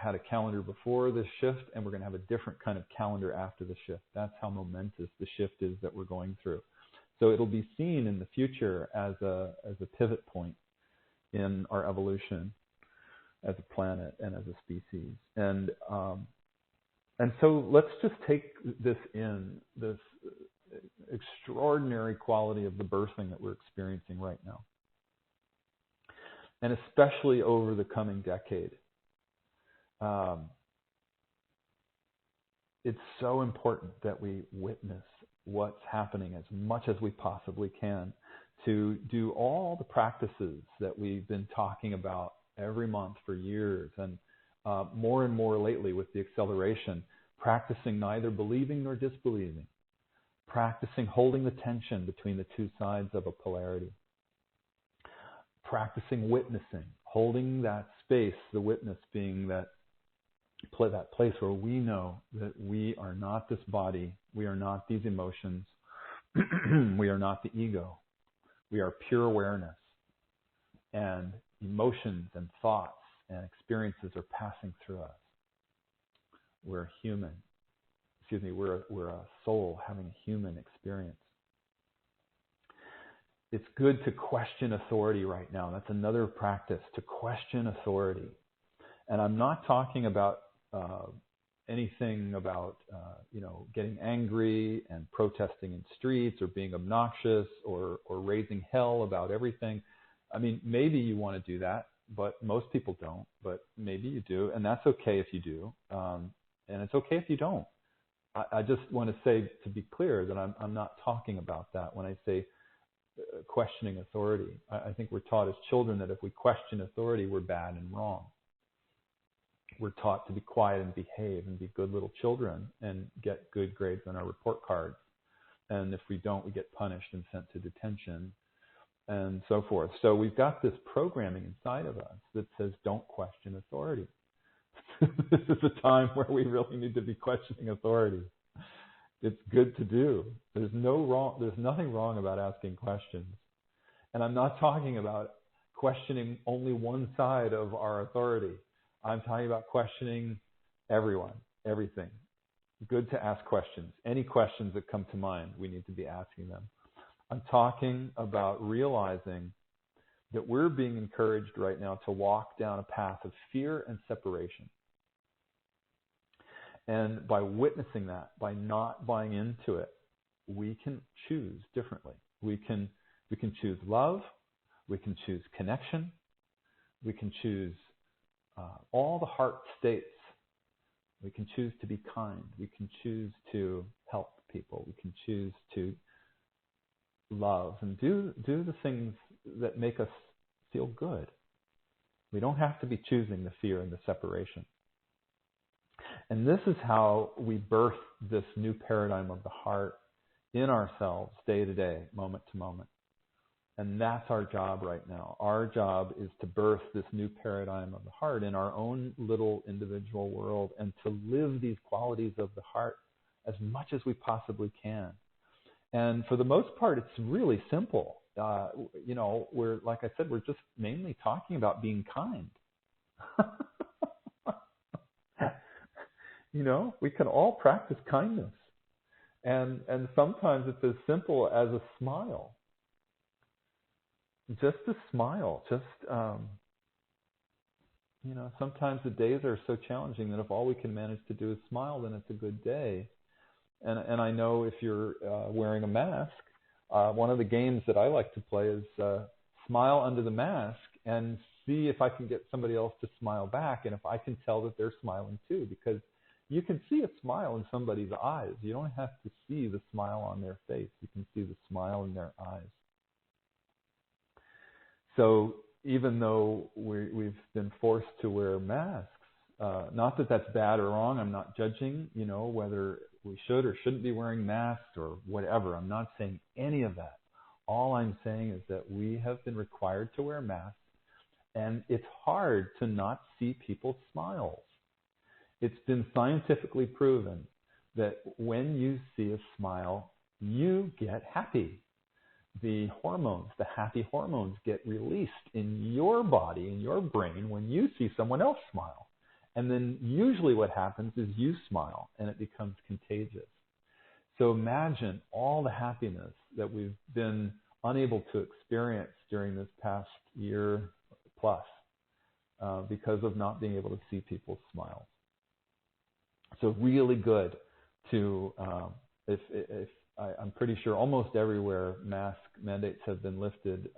Speaker 1: had a calendar before the shift, and we're going to have a different kind of calendar after the shift. That's how momentous the shift is that we're going through. So it'll be seen in the future as a pivot point in our evolution as a planet and as a species. And so let's just take this in, this extraordinary quality of the birthing that we're experiencing right now. And especially over the coming decade. It's so important that we witness what's happening as much as we possibly can, to do all the practices that we've been talking about every month for years, and more and more lately with the acceleration, practicing neither believing nor disbelieving, practicing holding the tension between the two sides of a polarity, practicing witnessing, holding that space, the witness being that place where we know that we are not this body, we are not these emotions, we are not the ego, we are pure awareness, and emotions and thoughts and experiences are passing through us. We're human. We're a soul having a human experience. It's good to question authority right now. That's another practice, to question authority. And I'm not talking about anything about getting angry and protesting in streets or being obnoxious or raising hell about everything. I mean, maybe you want to do that, but most people don't. But maybe you do, and that's okay if you do, and it's okay if you don't. I just want to say, to be clear, that I'm not talking about that when I say questioning authority. I think we're taught as children that if we question authority, we're bad and wrong. We're taught to be quiet and behave and be good little children and get good grades on our report cards. And if we don't, we get punished and sent to detention and so forth. So we've got this programming inside of us that says, don't question authority. This is a time where we really need to be questioning authority. It's good to do. There's nothing wrong about asking questions. And I'm not talking about questioning only one side of our authority. I'm talking about questioning everyone, everything. Good to ask questions. Any questions that come to mind, we need to be asking them. I'm talking about realizing that we're being encouraged right now to walk down a path of fear and separation. And by witnessing that, by not buying into it, we can choose differently. We can choose love. We can choose connection. We can choose all the heart states. We can choose to be kind. We can choose to help people. We can choose to love and do the things that make us feel good. We don't have to be choosing the fear and the separation. And this is how we birth this new paradigm of the heart in ourselves, day to day, moment to moment. And that's our job right now. Our job is to birth this new paradigm of the heart in our own little individual world and to live these qualities of the heart as much as we possibly can. And for the most part, it's really simple. We're, like I said, we're just mainly talking about being kind. We can all practice kindness. And sometimes it's as simple as a smile. Just a smile. Sometimes the days are so challenging that if all we can manage to do is smile, then it's a good day. And I know if you're wearing a mask, one of the games that I like to play is smile under the mask and see if I can get somebody else to smile back and if I can tell that they're smiling too, because you can see a smile in somebody's eyes. You don't have to see the smile on their face. You can see the smile in their eyes. So even though we've been forced to wear masks, not that that's bad or wrong. I'm not judging, whether we should or shouldn't be wearing masks or whatever. I'm not saying any of that. All I'm saying is that we have been required to wear masks, and it's hard to not see people's smiles. It's been scientifically proven that when you see a smile, you get happy. The hormones, the happy hormones, get released in your body, in your brain, when you see someone else smile. And then usually what happens is you smile, and it becomes contagious. So imagine all the happiness that we've been unable to experience during this past year plus because of not being able to see people's smiles. So really good to, I'm pretty sure almost everywhere mask mandates have been lifted,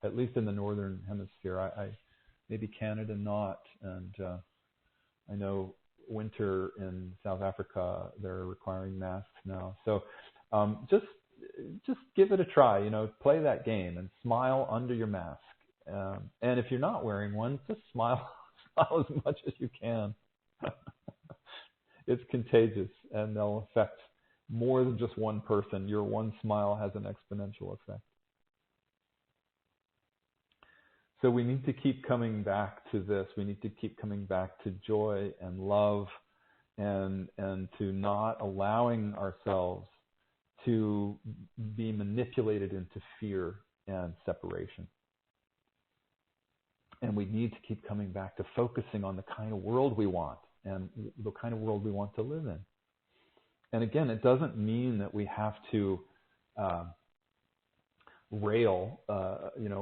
Speaker 1: at least in the northern hemisphere. Maybe Canada not, and I know winter in South Africa they're requiring masks now. So just give it a try. Play that game and smile under your mask. And if you're not wearing one, just smile smile as much as you can. It's contagious, and they'll affect more than just one person. Your one smile has an exponential effect. So we need to keep coming back to this. We need to keep coming back to joy and love, and to not allowing ourselves to be manipulated into fear and separation. And we need to keep coming back to focusing on the kind of world we want and the kind of world we want to live in. And again, it doesn't mean that we have to rail,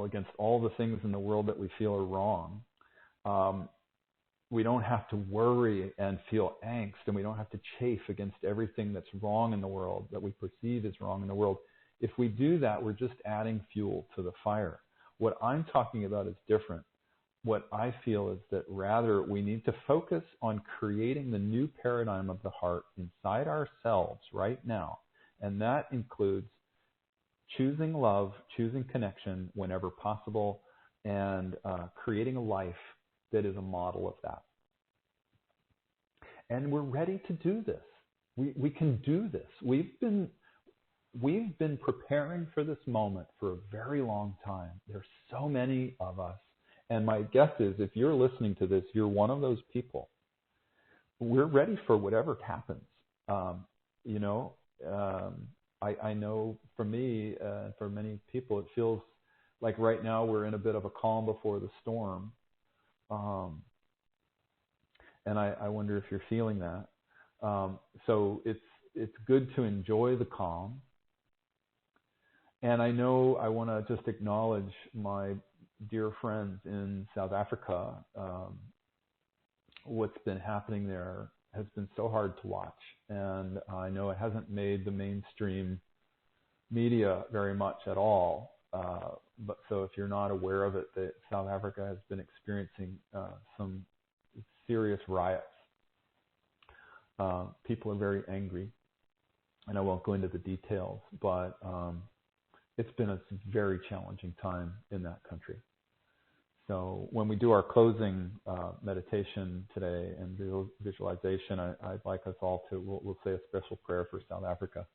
Speaker 1: against all the things in the world that we feel are wrong. We don't have to worry and feel angst, and we don't have to chafe against everything that's wrong in the world, that we perceive as wrong in the world. If we do that, we're just adding fuel to the fire. What I'm talking about is different. What I feel is that rather we need to focus on creating the new paradigm of the heart inside ourselves right now. And that includes choosing love, choosing connection whenever possible, and creating a life that is a model of that. And we're ready to do this. We can do this. We've been preparing for this moment for a very long time. There's so many of us. And my guess is if you're listening to this, you're one of those people. We're ready for whatever happens. I know for me, for many people, it feels like right now we're in a bit of a calm before the storm. And I wonder if you're feeling that. So it's good to enjoy the calm. And I know I want to just acknowledge my dear friends in South Africa. What's been happening there has been so hard to watch. And I know it hasn't made the mainstream media very much at all. But so if you're not aware of it, that South Africa has been experiencing some serious riots. People are very angry, and I won't go into the details, but it's been a very challenging time in that country. So when we do our closing meditation today and visualization, I'd like us all to, we'll say a special prayer for South Africa.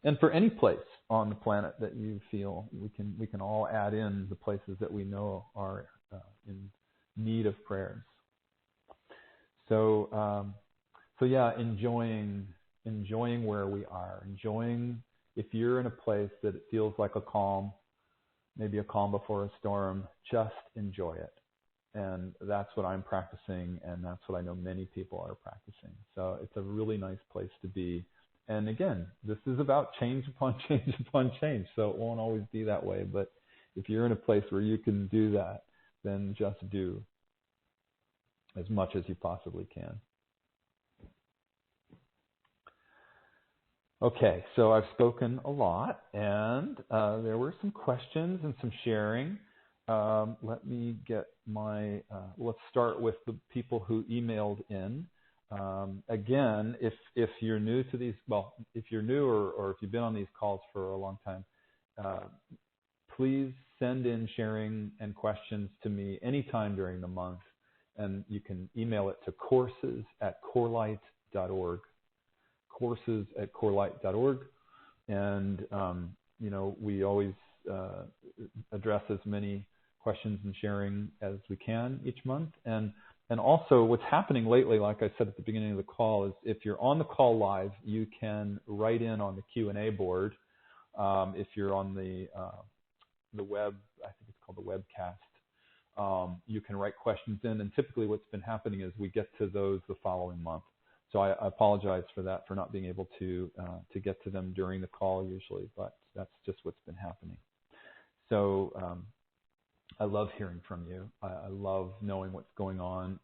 Speaker 1: And for any place on the planet that you feel, we can all add in the places that we know are in need of prayers. So yeah, enjoying where we are, enjoying if you're in a place that it feels like a calm, maybe a calm before a storm, just enjoy it. And that's what I'm practicing, and that's what I know many people are practicing. So it's a really nice place to be. And again, this is about change upon change upon change, so it won't always be that way. But if you're in a place where you can do that, then just do as much as you possibly can. Okay, so I've spoken a lot, and there were some questions and some sharing. Let me get my, let's start with the people who emailed in. Again, if you're new to these, well, if you're new or if you've been on these calls for a long time, please send in sharing and questions to me anytime during the month, and you can email it to courses@corelight.org. courses@corelight.org, and we always address as many questions and sharing as we can each month. And also what's happening lately, like I said at the beginning of the call, is if you're on the call live, you can write in on the Q&A board. If you're on the web, I think it's called the webcast, you can write questions in, and typically what's been happening is we get to those the following month. So I apologize for that, for not being able to get to them during the call usually, but that's just what's been happening. So I love hearing from you. I love knowing what's going on,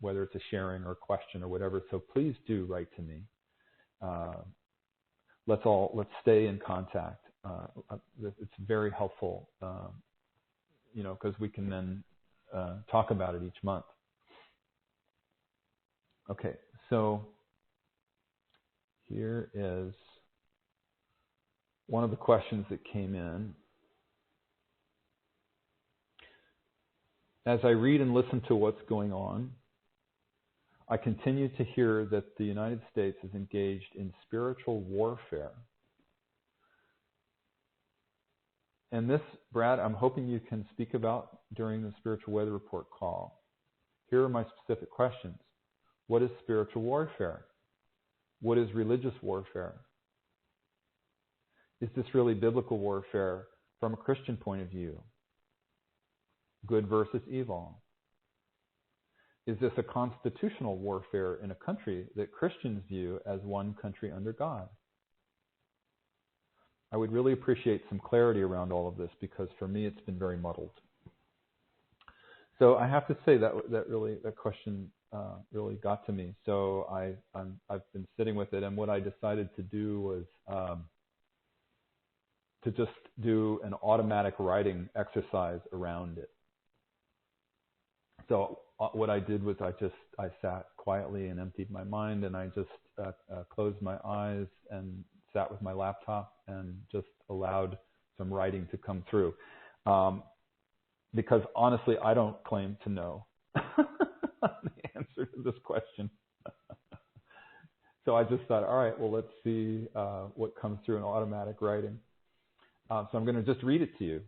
Speaker 1: whether it's a sharing or a question or whatever. So please do write to me. Let's stay in contact. It's very helpful, because we can then talk about it each month. Okay. So here is one of the questions that came in. as I read and listen to what's going on, I continue to hear that the United States is engaged in spiritual warfare. And this, Brad, I'm hoping you can speak about during the Spiritual Weather Report call. Here are my specific questions. What is spiritual warfare? What is religious warfare? Is this really biblical warfare from a Christian point of view? Good versus evil? Is this a constitutional warfare in a country that Christians view as one country under God? I would really appreciate some clarity around all of this, because for me it's been very muddled. So I have to say that question really got to me. So I've been sitting with it, and what I decided to do was to just do an automatic writing exercise around it. So what I did was I sat quietly and emptied my mind, and I just closed my eyes and sat with my laptop and just allowed some writing to come through. Because honestly, I don't claim to know the answer to this question. So I just thought, all right, well, let's see what comes through in automatic writing. So I'm going to just read it to you,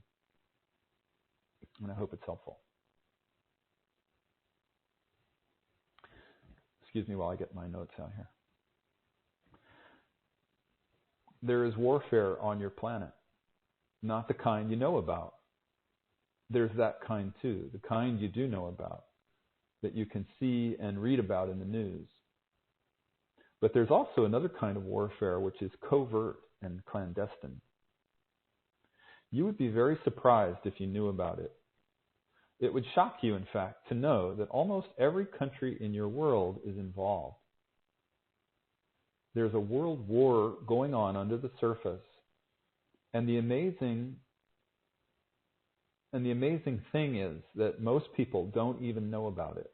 Speaker 1: and I hope it's helpful. Excuse me while I get my notes out here. There is warfare on your planet, not the kind you know about. There's that kind too, the kind you do know about, that you can see and read about in the news. But there's also another kind of warfare which is covert and clandestine. You would be very surprised if you knew about it. It would shock you, in fact, to know that almost every country in your world is involved. There's a world war going on under the surface, and the amazing thing is that most people don't even know about it.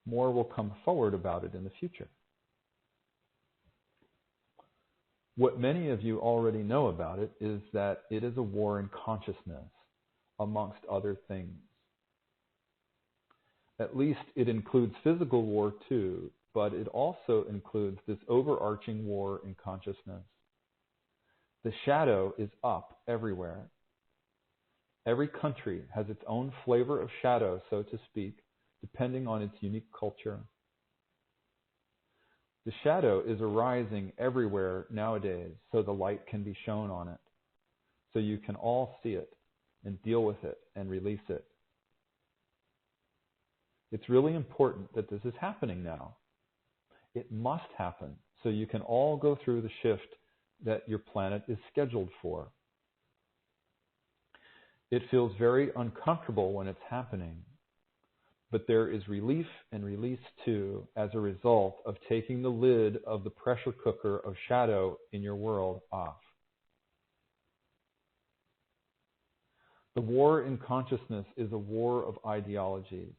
Speaker 1: More will come forward about it in the future. What many of you already know about it is that it is a war in consciousness, amongst other things. At least it includes physical war too, but it also includes this overarching war in consciousness. The shadow is up everywhere. Every country has its own flavor of shadow, so to speak, depending on its unique culture. The shadow is arising everywhere nowadays, so the light can be shown on it, so you can all see it and deal with it and release it. It's really important that this is happening now. It must happen, so you can all go through the shift that your planet is scheduled for. It feels very uncomfortable when it's happening, but there is relief and release too as a result of taking the lid of the pressure cooker of shadow in your world off. The war in consciousness is a war of ideologies.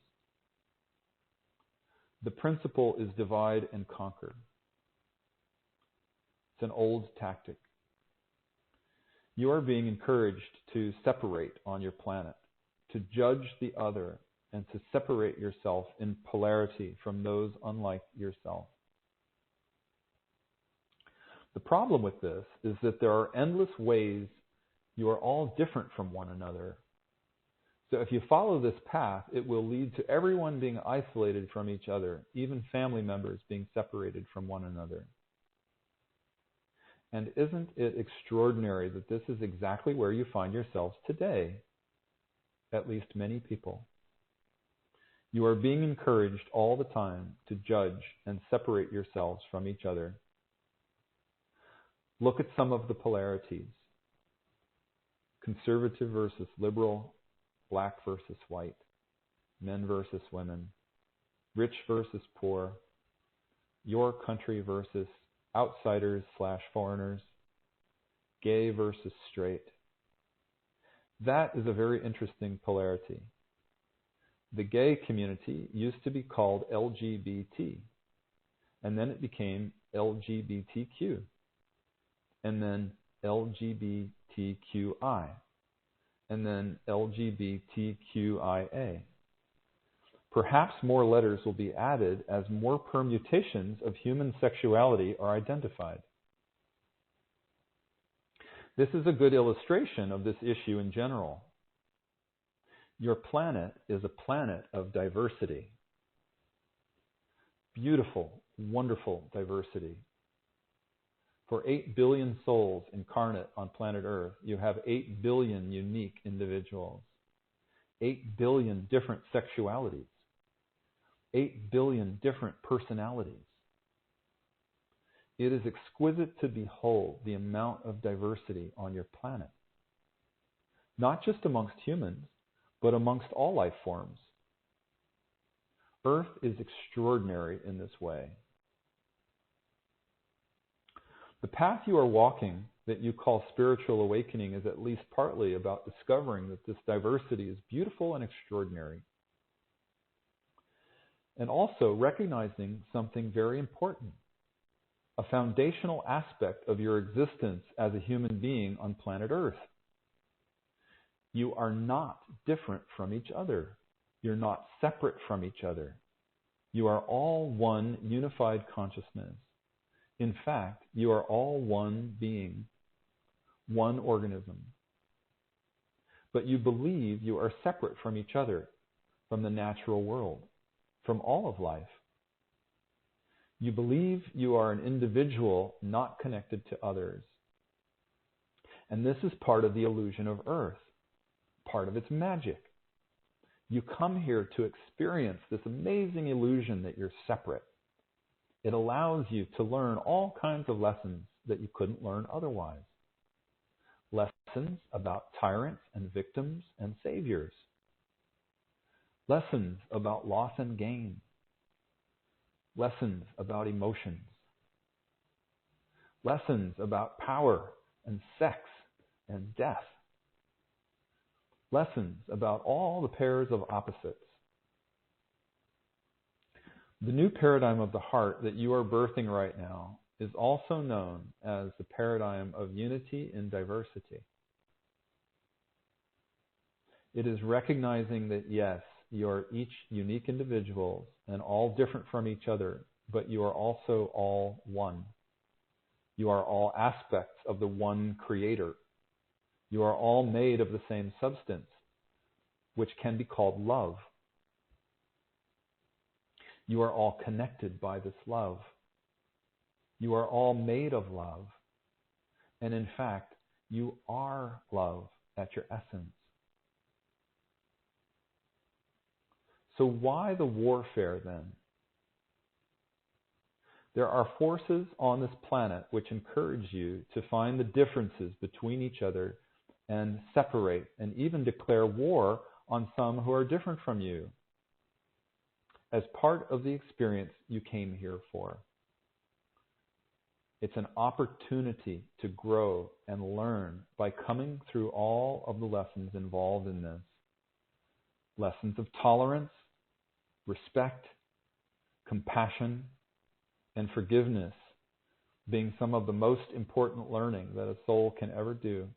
Speaker 1: The principle is divide and conquer. It's an old tactic. You are being encouraged to separate on your planet, to judge the other, and to separate yourself in polarity from those unlike yourself. The problem with this is that there are endless ways you are all different from one another. So if you follow this path, it will lead to everyone being isolated from each other, even family members being separated from one another. And isn't it extraordinary that this is exactly where you find yourselves today? At least many people. You are being encouraged all the time to judge and separate yourselves from each other. Look at some of the polarities. Conservative versus liberal, black versus white, men versus women, rich versus poor, your country versus outsiders/foreigners, gay versus straight. That is a very interesting polarity. The gay community used to be called LGBT, and then it became LGBTQ, and then LGBTQI. and then LGBTQIA. Perhaps more letters will be added as more permutations of human sexuality are identified. This is a good illustration of this issue in general. Your planet is a planet of diversity. Beautiful, wonderful diversity. For 8 billion souls incarnate on planet Earth, you have 8 billion unique individuals, 8 billion different sexualities, 8 billion different personalities. It is exquisite to behold the amount of diversity on your planet, not just amongst humans, but amongst all life forms. Earth is extraordinary in this way. The path you are walking that you call spiritual awakening is at least partly about discovering that this diversity is beautiful and extraordinary. And also recognizing something very important, a foundational aspect of your existence as a human being on planet Earth. You are not different from each other. You're not separate from each other. You are all one unified consciousness. In fact, you are all one being, one organism. But you believe you are separate from each other, from the natural world, from all of life. You believe you are an individual not connected to others. And this is part of the illusion of Earth, part of its magic. You come here to experience this amazing illusion that you're separate. It allows you to learn all kinds of lessons that you couldn't learn otherwise. Lessons about tyrants and victims and saviors. Lessons about loss and gain. Lessons about emotions. Lessons about power and sex and death. Lessons about all the pairs of opposites. The new paradigm of the heart that you are birthing right now is also known as the paradigm of unity in diversity. It is recognizing that yes, you are each unique individuals and all different from each other, but you are also all one. You are all aspects of the one creator. You are all made of the same substance, which can be called love. You are all connected by this love. You are all made of love. And in fact, you are love at your essence. So why the warfare then? There are forces on this planet which encourage you to find the differences between each other and separate and even declare war on some who are different from you as part of the experience you came here for. It's an opportunity to grow and learn by coming through all of the lessons involved in this. Lessons of tolerance, respect, compassion, and forgiveness being some of the most important learning that a soul can ever do.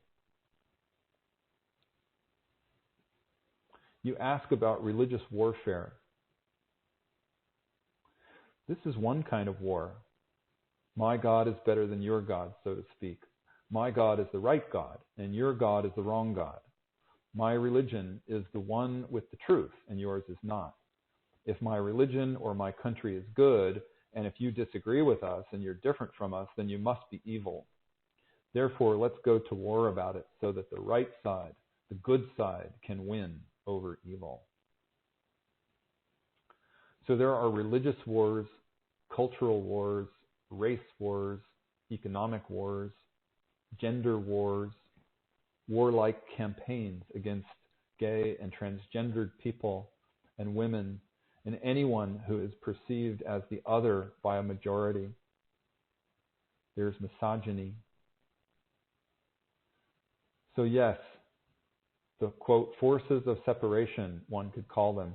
Speaker 1: You ask about religious warfare. This is one kind of war. My God is better than your God, so to speak. My God is the right God, and your God is the wrong God. My religion is the one with the truth, and yours is not. If my religion or my country is good, and if you disagree with us and you're different from us, then you must be evil. Therefore, let's go to war about it so that the right side, the good side, can win over evil. So there are religious wars, cultural wars, race wars, economic wars, gender wars, warlike campaigns against gay and transgendered people and women and anyone who is perceived as the other by a majority. There's misogyny. So yes, the, quote, forces of separation, one could call them,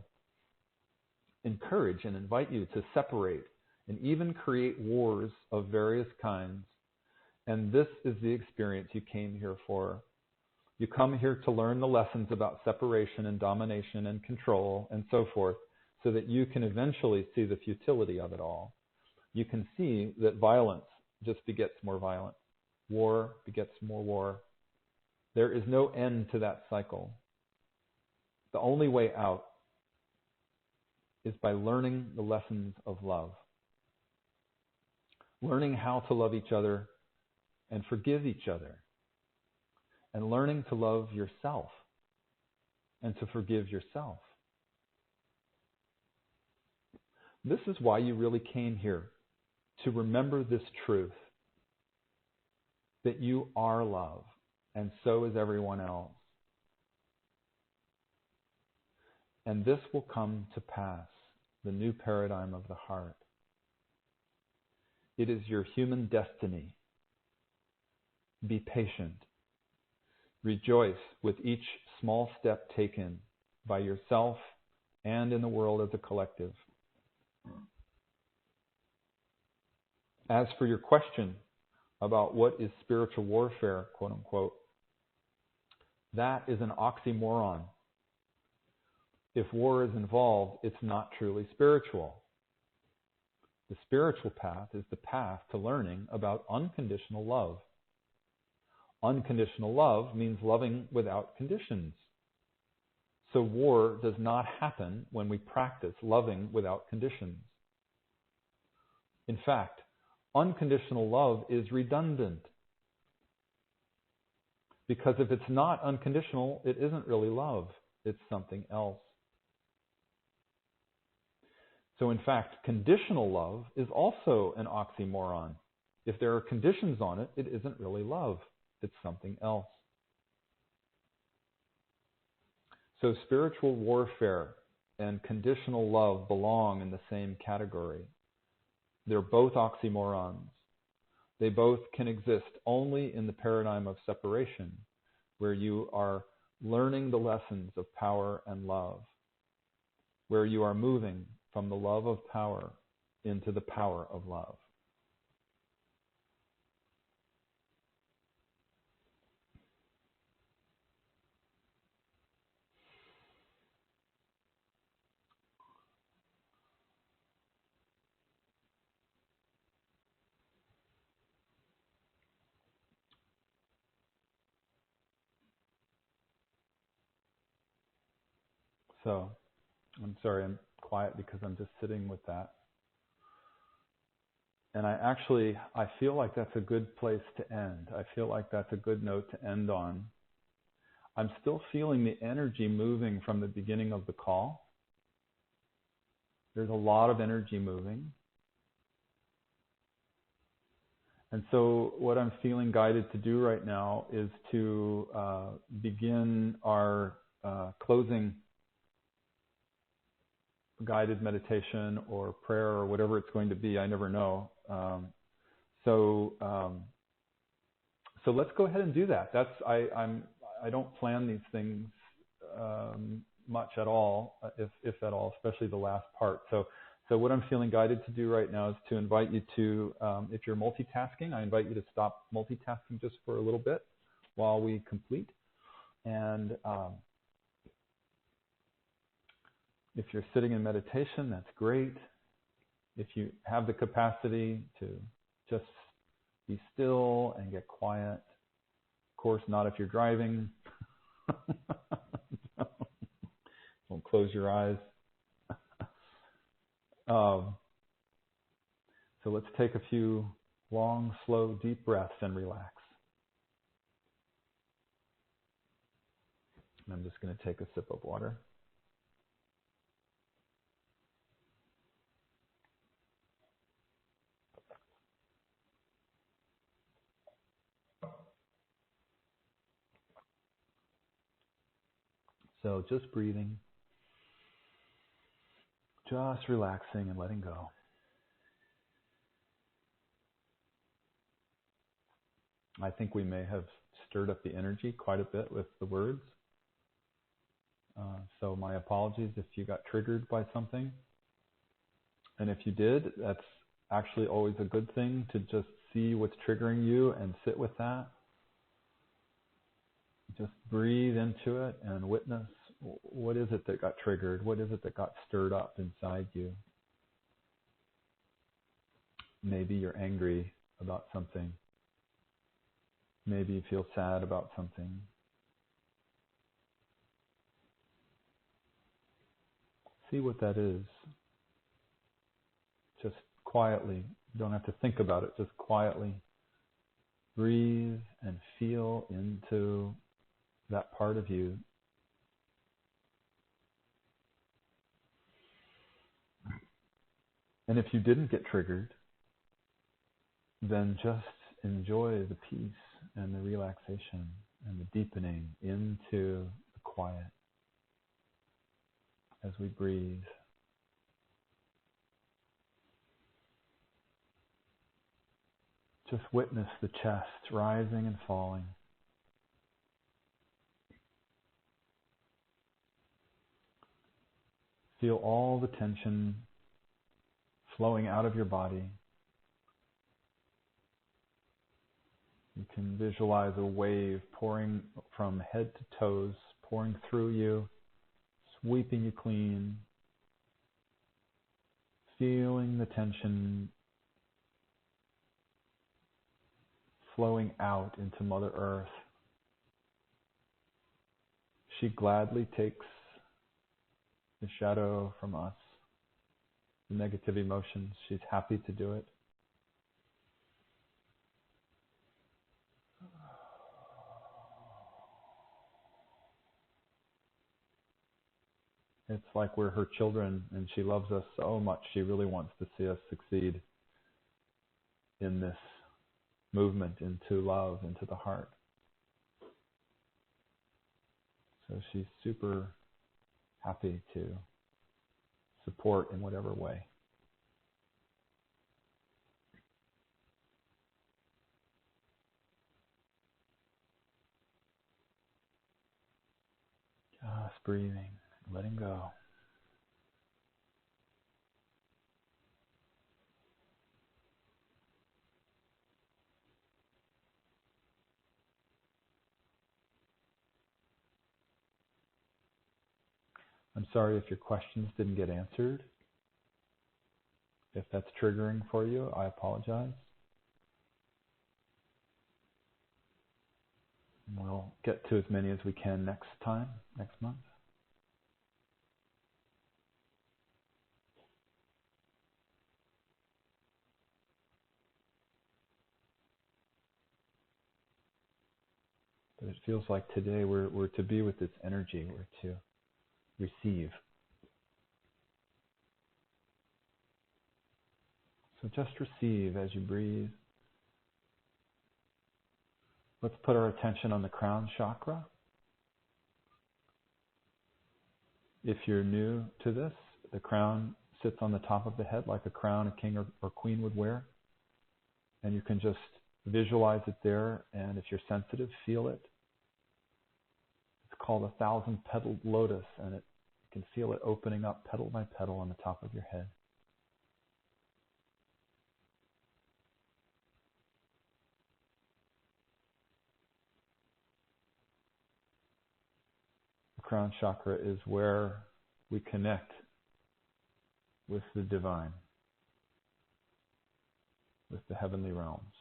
Speaker 1: encourage and invite you to separate and even create wars of various kinds. And this is the experience you came here for. You come here to learn the lessons about separation and domination and control and so forth, so that you can eventually see the futility of it all. You can see that violence just begets more violence. War begets more war. There is no end to that cycle. The only way out is by learning the lessons of love. Learning how to love each other and forgive each other. And learning to love yourself and to forgive yourself. This is why you really came here, to remember this truth, that you are love, and so is everyone else. And this will come to pass, the new paradigm of the heart. It is your human destiny. Be patient. Rejoice with each small step taken by yourself and in the world as a collective. As for your question about what is spiritual warfare, quote unquote, that is an oxymoron. If war is involved, it's not truly spiritual. The spiritual path is the path to learning about unconditional love. Unconditional love means loving without conditions. So war does not happen when we practice loving without conditions. In fact, unconditional love is redundant. Because if it's not unconditional, it isn't really love. It's something else. So in fact, conditional love is also an oxymoron. If there are conditions on it, it isn't really love. It's something else. So spiritual warfare and conditional love belong in the same category. They're both oxymorons. They both can exist only in the paradigm of separation, where you are learning the lessons of power and love, where you are moving from the love of power into the power of love. So, I'm sorry, I'm quiet because I'm just sitting with that. And I feel like that's a good place to end. I feel like that's a good note to end on. I'm still feeling the energy moving from the beginning of the call. There's a lot of energy moving. And so what I'm feeling guided to do right now is to begin our closing guided meditation or prayer or whatever it's going to be. I never know. So let's go ahead and do that. I don't plan these things much at all, if at all, especially the last part. So what I'm feeling guided to do right now is to invite you to, if you're multitasking, I invite you to stop multitasking just for a little bit while we complete. And if you're sitting in meditation, that's great. If you have the capacity to just be still and get quiet, of course, not if you're driving. Don't close your eyes. So let's take a few long, slow, deep breaths and relax. And I'm just going to take a sip of water. So just breathing, just relaxing and letting go. I think we may have stirred up the energy quite a bit with the words. So my apologies if you got triggered by something. And if you did, that's actually always a good thing, to just see what's triggering you and sit with that. Just breathe into it and witness, what is it that got triggered? What is it that got stirred up inside you? Maybe you're angry about something. Maybe you feel sad about something. See what that is. Just quietly. You don't have to think about it. Just quietly breathe and feel into that part of you. And if you didn't get triggered, then just enjoy the peace and the relaxation and the deepening into the quiet as we breathe. Just witness the chest rising and falling. Feel all the tension flowing out of your body. You can visualize a wave pouring from head to toes, pouring through you, sweeping you clean. Feeling the tension flowing out into Mother Earth. She gladly takes the shadow from us, the negative emotions. She's happy to do it. It's like we're her children and she loves us so much. She really wants to see us succeed in this movement into love, into the heart. So she's super happy to support in whatever way. Just breathing, letting go. I'm sorry if your questions didn't get answered. If that's triggering for you, I apologize. We'll get to as many as we can next time, next month. But it feels like today we're to be with this energy. We're to receive. So just receive as you breathe. Let's put our attention on the crown chakra. If you're new to this, the crown sits on the top of the head like a crown a king or queen would wear. And you can just visualize it there, and if you're sensitive, feel it. It's called a 1,000-petaled lotus, and you can feel it opening up petal by petal on the top of your head. The crown chakra is where we connect with the divine, with the heavenly realms.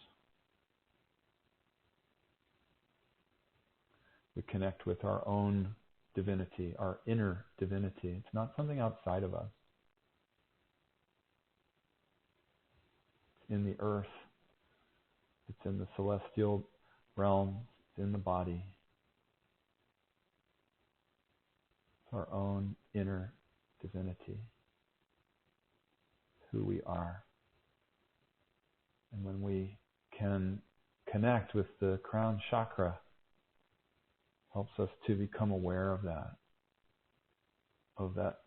Speaker 1: We connect with our own divinity, our inner divinity. It's not something outside of us. It's in the earth. It's in the celestial realm. It's in the body. It's our own inner divinity. It's who we are. And when we can connect with the crown chakra, helps us to become aware of that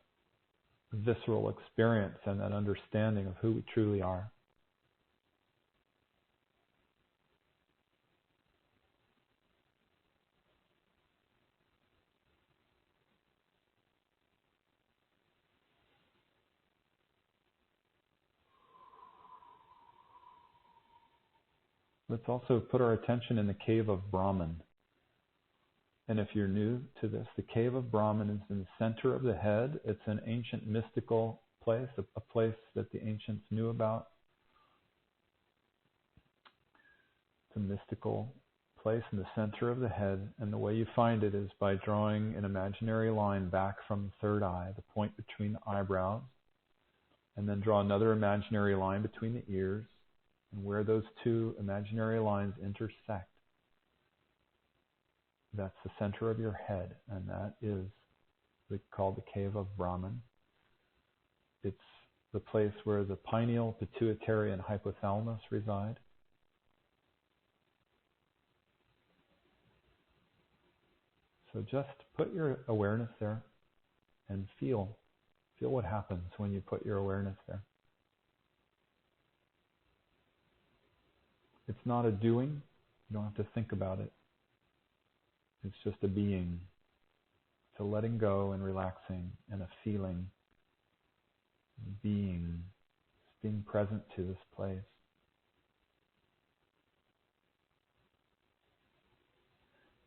Speaker 1: visceral experience and that understanding of who we truly are. Let's also put our attention in the cave of Brahman. And if you're new to this, the cave of Brahman is in the center of the head. It's an ancient mystical place, a place that the ancients knew about. It's a mystical place in the center of the head, and the way you find it is by drawing an imaginary line back from the third eye, the point between the eyebrows, and then draw another imaginary line between the ears, and where those two imaginary lines intersect, that's the center of your head, and that is called the cave of Brahman. It's the place where the pineal, pituitary, and hypothalamus reside. So just put your awareness there and feel what happens when you put your awareness there. It's not a doing. You don't have to think about it. It's just a being. It's a letting go and relaxing and a feeling, being present to this place.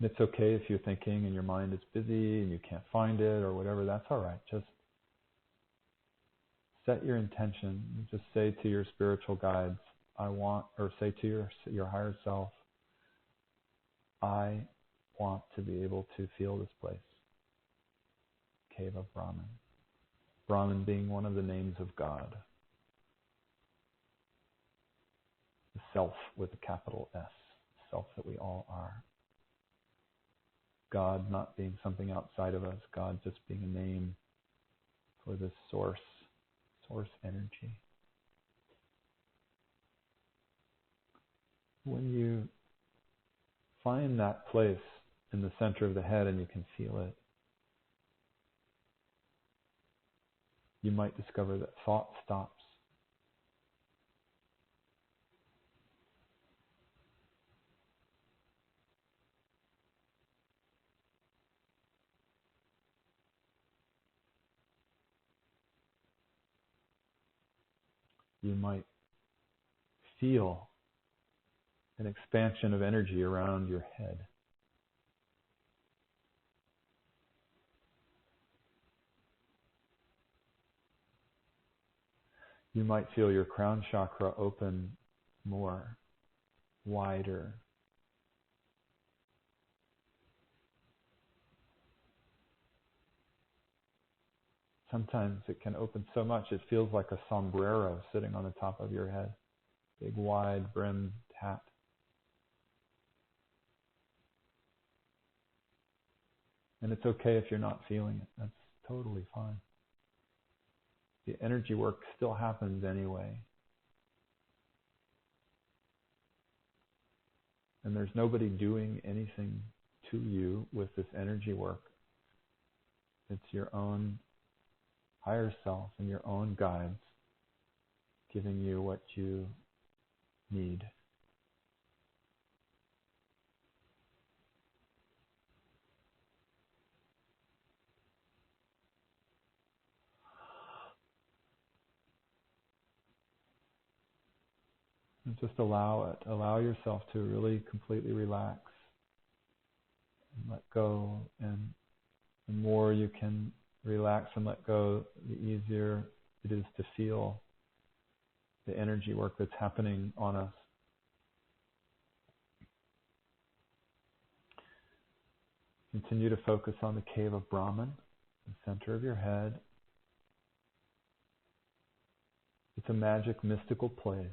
Speaker 1: And it's okay if you're thinking and your mind is busy and you can't find it or whatever, that's all right. Just set your intention. Just say to your spiritual guides, I want, or say to your higher self, I want to be able to feel this place. Cave of Brahman. Brahman being one of the names of God. The self with a capital S. Self that we all are. God not being something outside of us, God just being a name for this source energy. When you find that place in the center of the head and you can feel it, you might discover that thought stops. You might feel an expansion of energy around your head. You might feel your crown chakra open more, wider. Sometimes it can open so much it feels like a sombrero sitting on the top of your head. Big wide brimmed hat. And it's okay if you're not feeling it. That's totally fine. The energy work still happens anyway. And there's nobody doing anything to you with this energy work. It's your own higher self and your own guides giving you what you need. And just allow it. Allow yourself to really completely relax and let go. And the more you can relax and let go, the easier it is to feel the energy work that's happening on us. Continue to focus on the cave of Brahman, the center of your head. It's a magic, mystical place.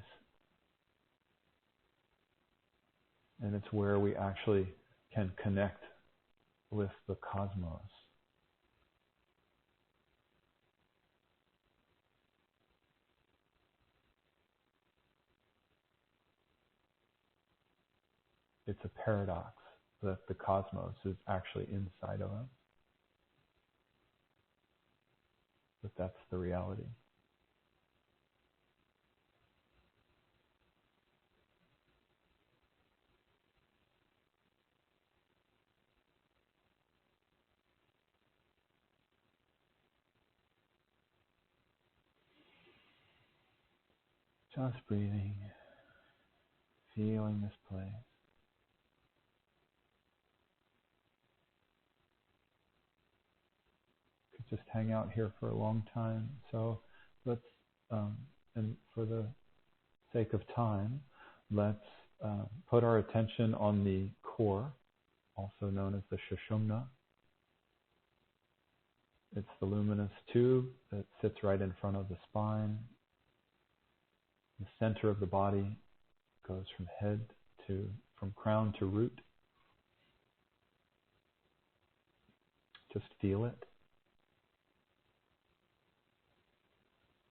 Speaker 1: And it's where we actually can connect with the cosmos. It's a paradox that the cosmos is actually inside of us. But that's the reality. Just breathing, feeling this place. could just hang out here for a long time. So let's, and for the sake of time, let's put our attention on the core, also known as the Sushumna. It's the luminous tube that sits right in front of the spine. The center of the body goes from crown to root. Just feel it.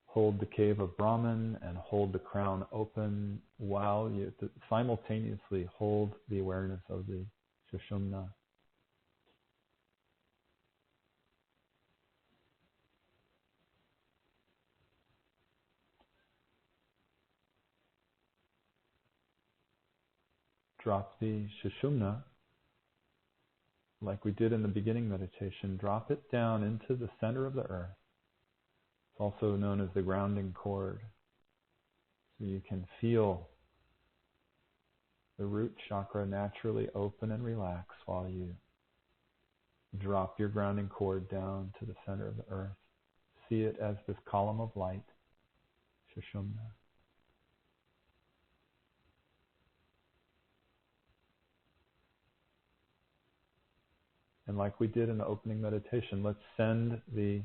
Speaker 1: Hold the cave of Brahman and hold the crown open while you simultaneously hold the awareness of the Sushumna. Drop the Sushumna, like we did in the beginning meditation. Drop it down into the center of the earth. It's also known as the grounding cord. So you can feel the root chakra naturally open and relax while you drop your grounding cord down to the center of the earth. See it as this column of light, Sushumna. And like we did in the opening meditation, let's send the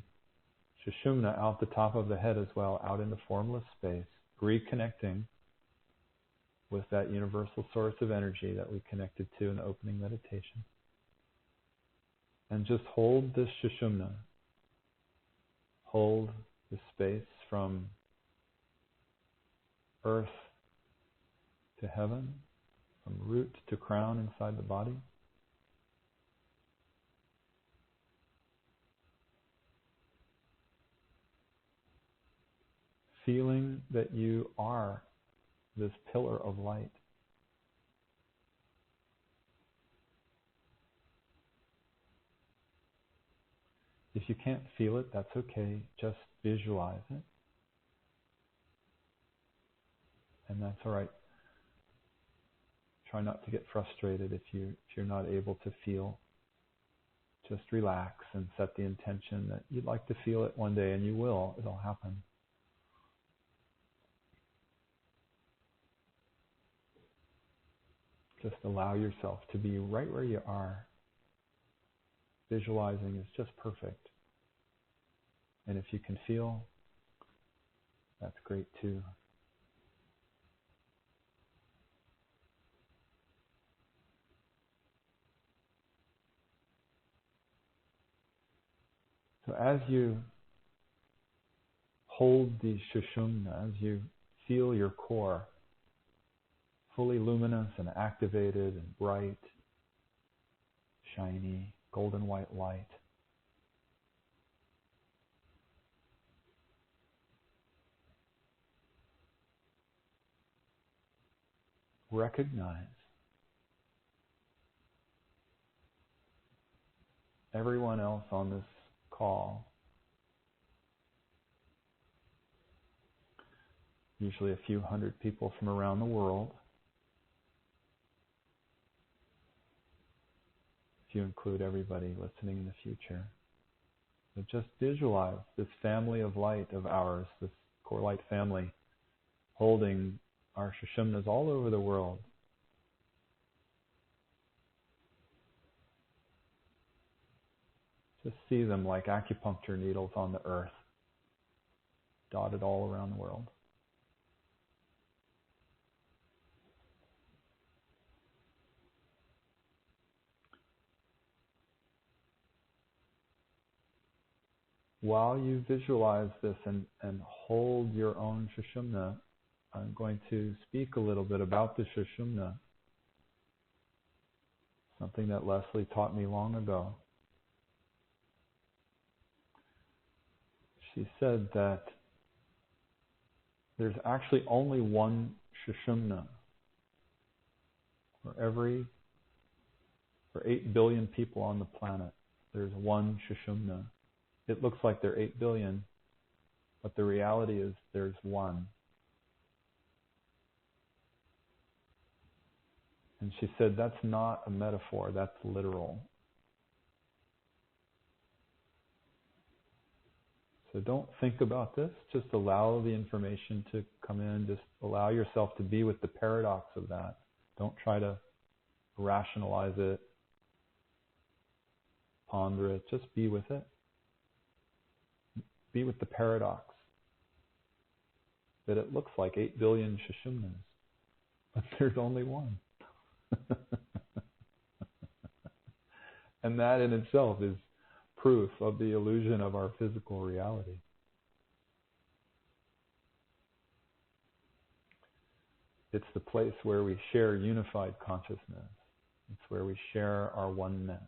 Speaker 1: Sushumna out the top of the head as well, out into formless space, reconnecting with that universal source of energy that we connected to in the opening meditation. And just hold this Sushumna. Hold the space from earth to heaven, from root to crown inside the body. Feeling that you are this pillar of light. If you can't feel it, that's okay. Just visualize it. And that's all right. Try not to get frustrated if you're not able to feel. Just relax and set the intention that you'd like to feel it one day, and you will. It'll happen. Just allow yourself to be right where you are. Visualizing is just perfect. And if you can feel, that's great too. So as you hold the Sushumna, as you feel your core fully luminous and activated and bright, shiny, golden white light, recognize everyone else on this call, usually a few hundred people from around the world, if you include everybody listening in the future. So just visualize this family of light of ours, this core light family, holding our Sushumnas all over the world. Just see them like acupuncture needles on the earth, dotted all around the world. While you visualize this and hold your own Sushumna, I'm going to speak a little bit about the Sushumna, something that Leslie taught me long ago. She said that there's actually only one Sushumna for 8 billion people on the planet. There's one Sushumna. It looks like there are 8 billion, but the reality is there's one. And she said that's not a metaphor, that's literal. So don't think about this. Just allow the information to come in. Just allow yourself to be with the paradox of that. Don't try to rationalize it, ponder it. Just be with it. Be with the paradox that it looks like 8 billion Sushumnas, but there's only one. And that in itself is proof of the illusion of our physical reality. It's the place where we share unified consciousness. It's where we share our oneness.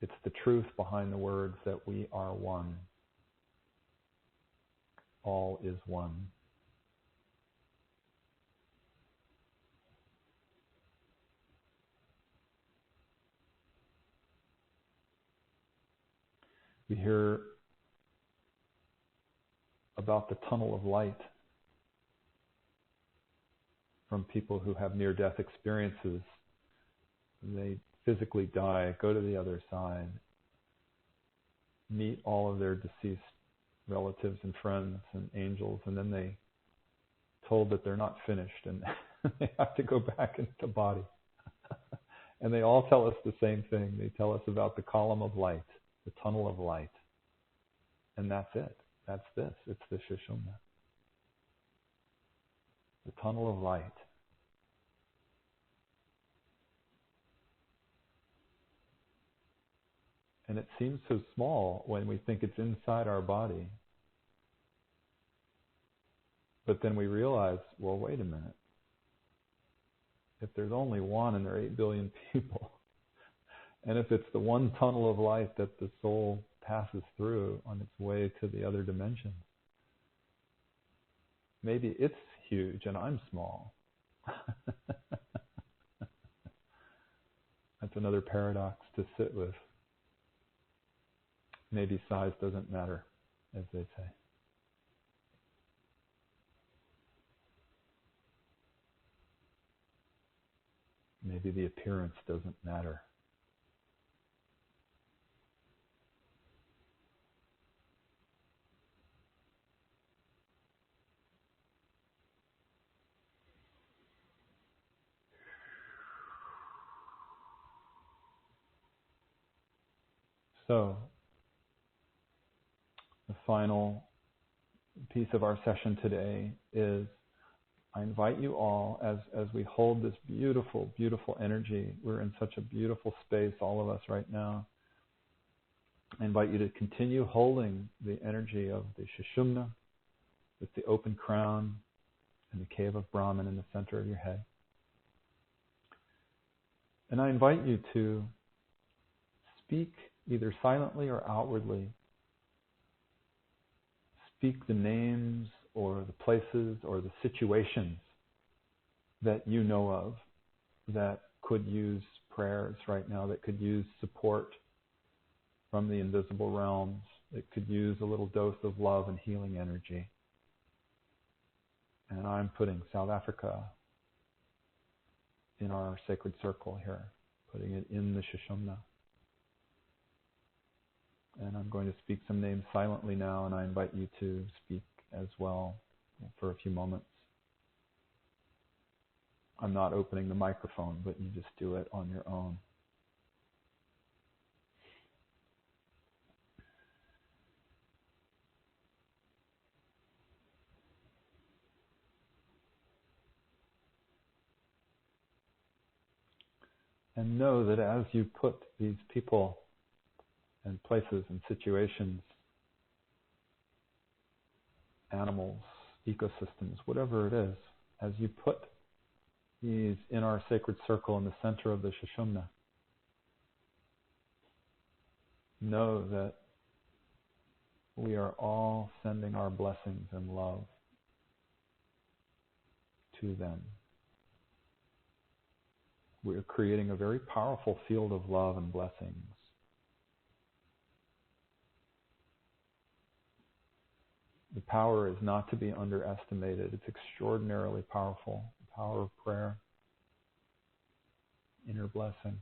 Speaker 1: It's the truth behind the words that we are one. All is one. We hear about the tunnel of light from people who have near-death experiences. They physically die, go to the other side, meet all of their deceased relatives and friends and angels, and then they told that they're not finished and they have to go back into the body. And they all tell us the same thing. They tell us about the column of light, the tunnel of light. And that's it. That's this. It's the Sushumna. The tunnel of light. And it seems so small when we think it's inside our body. But then we realize, well, wait a minute. If there's only one and there are 8 billion people, and if it's the one tunnel of light that the soul passes through on its way to the other dimension, maybe it's huge and I'm small. That's another paradox to sit with. Maybe size doesn't matter, as they say. Maybe the appearance doesn't matter. So, the final piece of our session today is I invite you all, as we hold this beautiful, beautiful energy, we're in such a beautiful space, all of us right now. I invite you to continue holding the energy of the Sushumna with the open crown and the cave of Brahman in the center of your head. And I invite you to speak either silently or outwardly. Speak the names or the places or the situations that you know of that could use prayers right now, that could use support from the invisible realms, that could use a little dose of love and healing energy. And I'm putting South Africa in our sacred circle here, putting it in the Sushumna. And I'm going to speak some names silently now, and I invite you to speak as well for a few moments. I'm not opening the microphone, but you just do it on your own. And know that as you put these people and places and situations, animals, ecosystems, whatever it is, as you put these in our sacred circle in the center of the Sushumna, know that we are all sending our blessings and love to them. We are creating a very powerful field of love and blessings. The power is not to be underestimated. It's extraordinarily powerful. The power of prayer, inner blessing.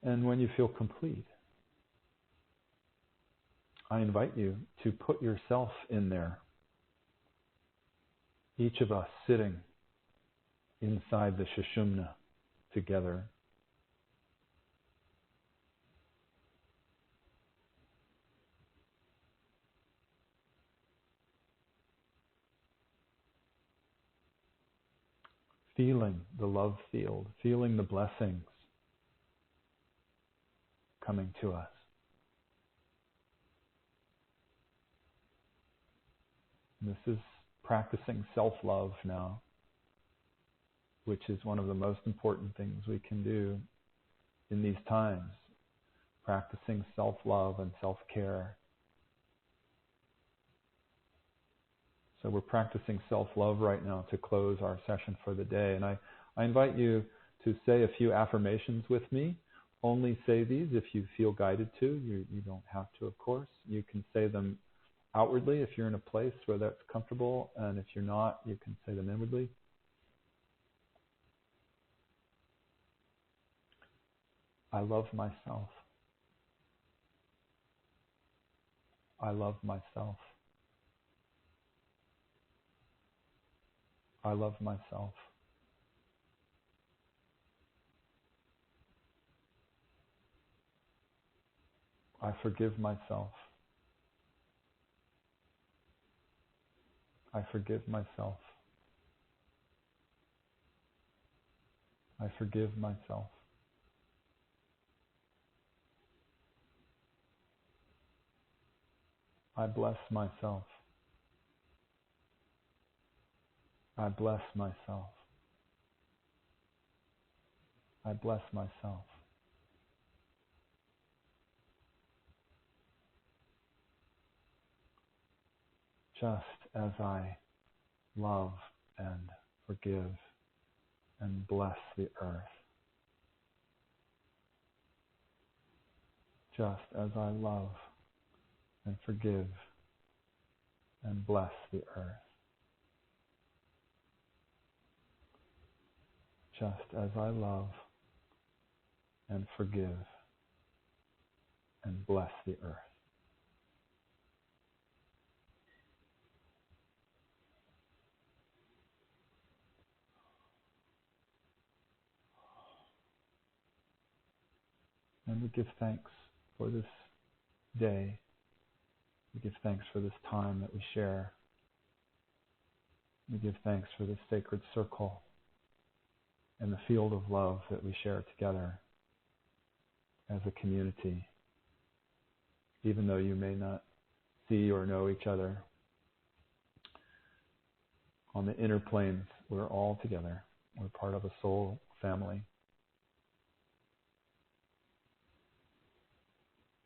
Speaker 1: And when you feel complete, I invite you to put yourself in there. Each of us sitting inside the Sushumna together. Feeling the love field, feeling the blessings coming to us. This is practicing self-love now, which is one of the most important things we can do in these times. Practicing self-love and self-care. So we're practicing self-love right now to close our session for the day. And I invite you to say a few affirmations with me. Only say these if you feel guided to. You don't have to, of course. You can say them outwardly if you're in a place where that's comfortable. And if you're not, you can say them inwardly. I love myself. I love myself. I love myself. I forgive myself. I forgive myself. I forgive myself. I bless myself. I bless myself. I bless myself. Just as I love and forgive and bless the earth. Just as I love and forgive and bless the earth. Just as I love and forgive and bless the earth. And we give thanks for this day. We give thanks for this time that we share. We give thanks for this sacred circle and the field of love that we share together as a community. Even though you may not see or know each other, on the inner planes, we're all together. We're part of a soul family.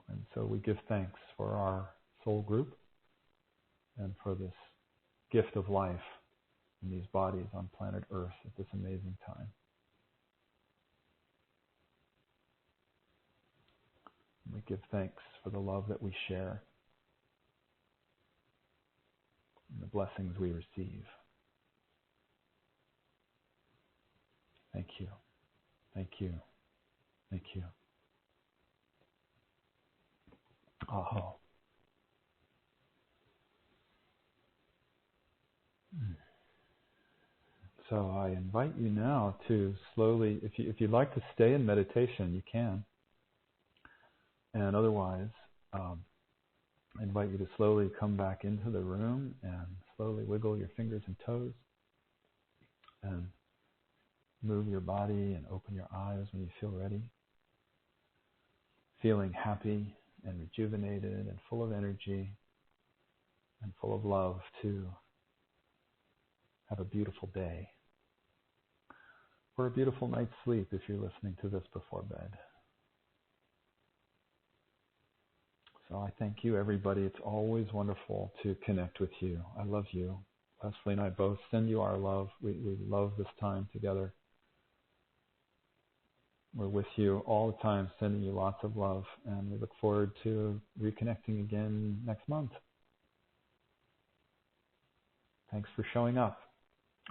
Speaker 1: And so we give thanks for our soul group and for this gift of life in these bodies on planet Earth at this amazing time. And we give thanks for the love that we share and the blessings we receive. Thank you. Thank you. Thank you. Aho. So I invite you now to slowly, if you'd like to stay in meditation, you can. And otherwise, I invite you to slowly come back into the room and slowly wiggle your fingers and toes and move your body and open your eyes when you feel ready. Feeling happy and rejuvenated and full of energy and full of love to have a beautiful day or a beautiful night's sleep if you're listening to this before bed. So I thank you, everybody. It's always wonderful to connect with you. I love you. Leslie and I both send you our love. We love this time together. We're with you all the time, sending you lots of love, and we look forward to reconnecting again next month. Thanks for showing up.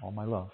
Speaker 1: All my love.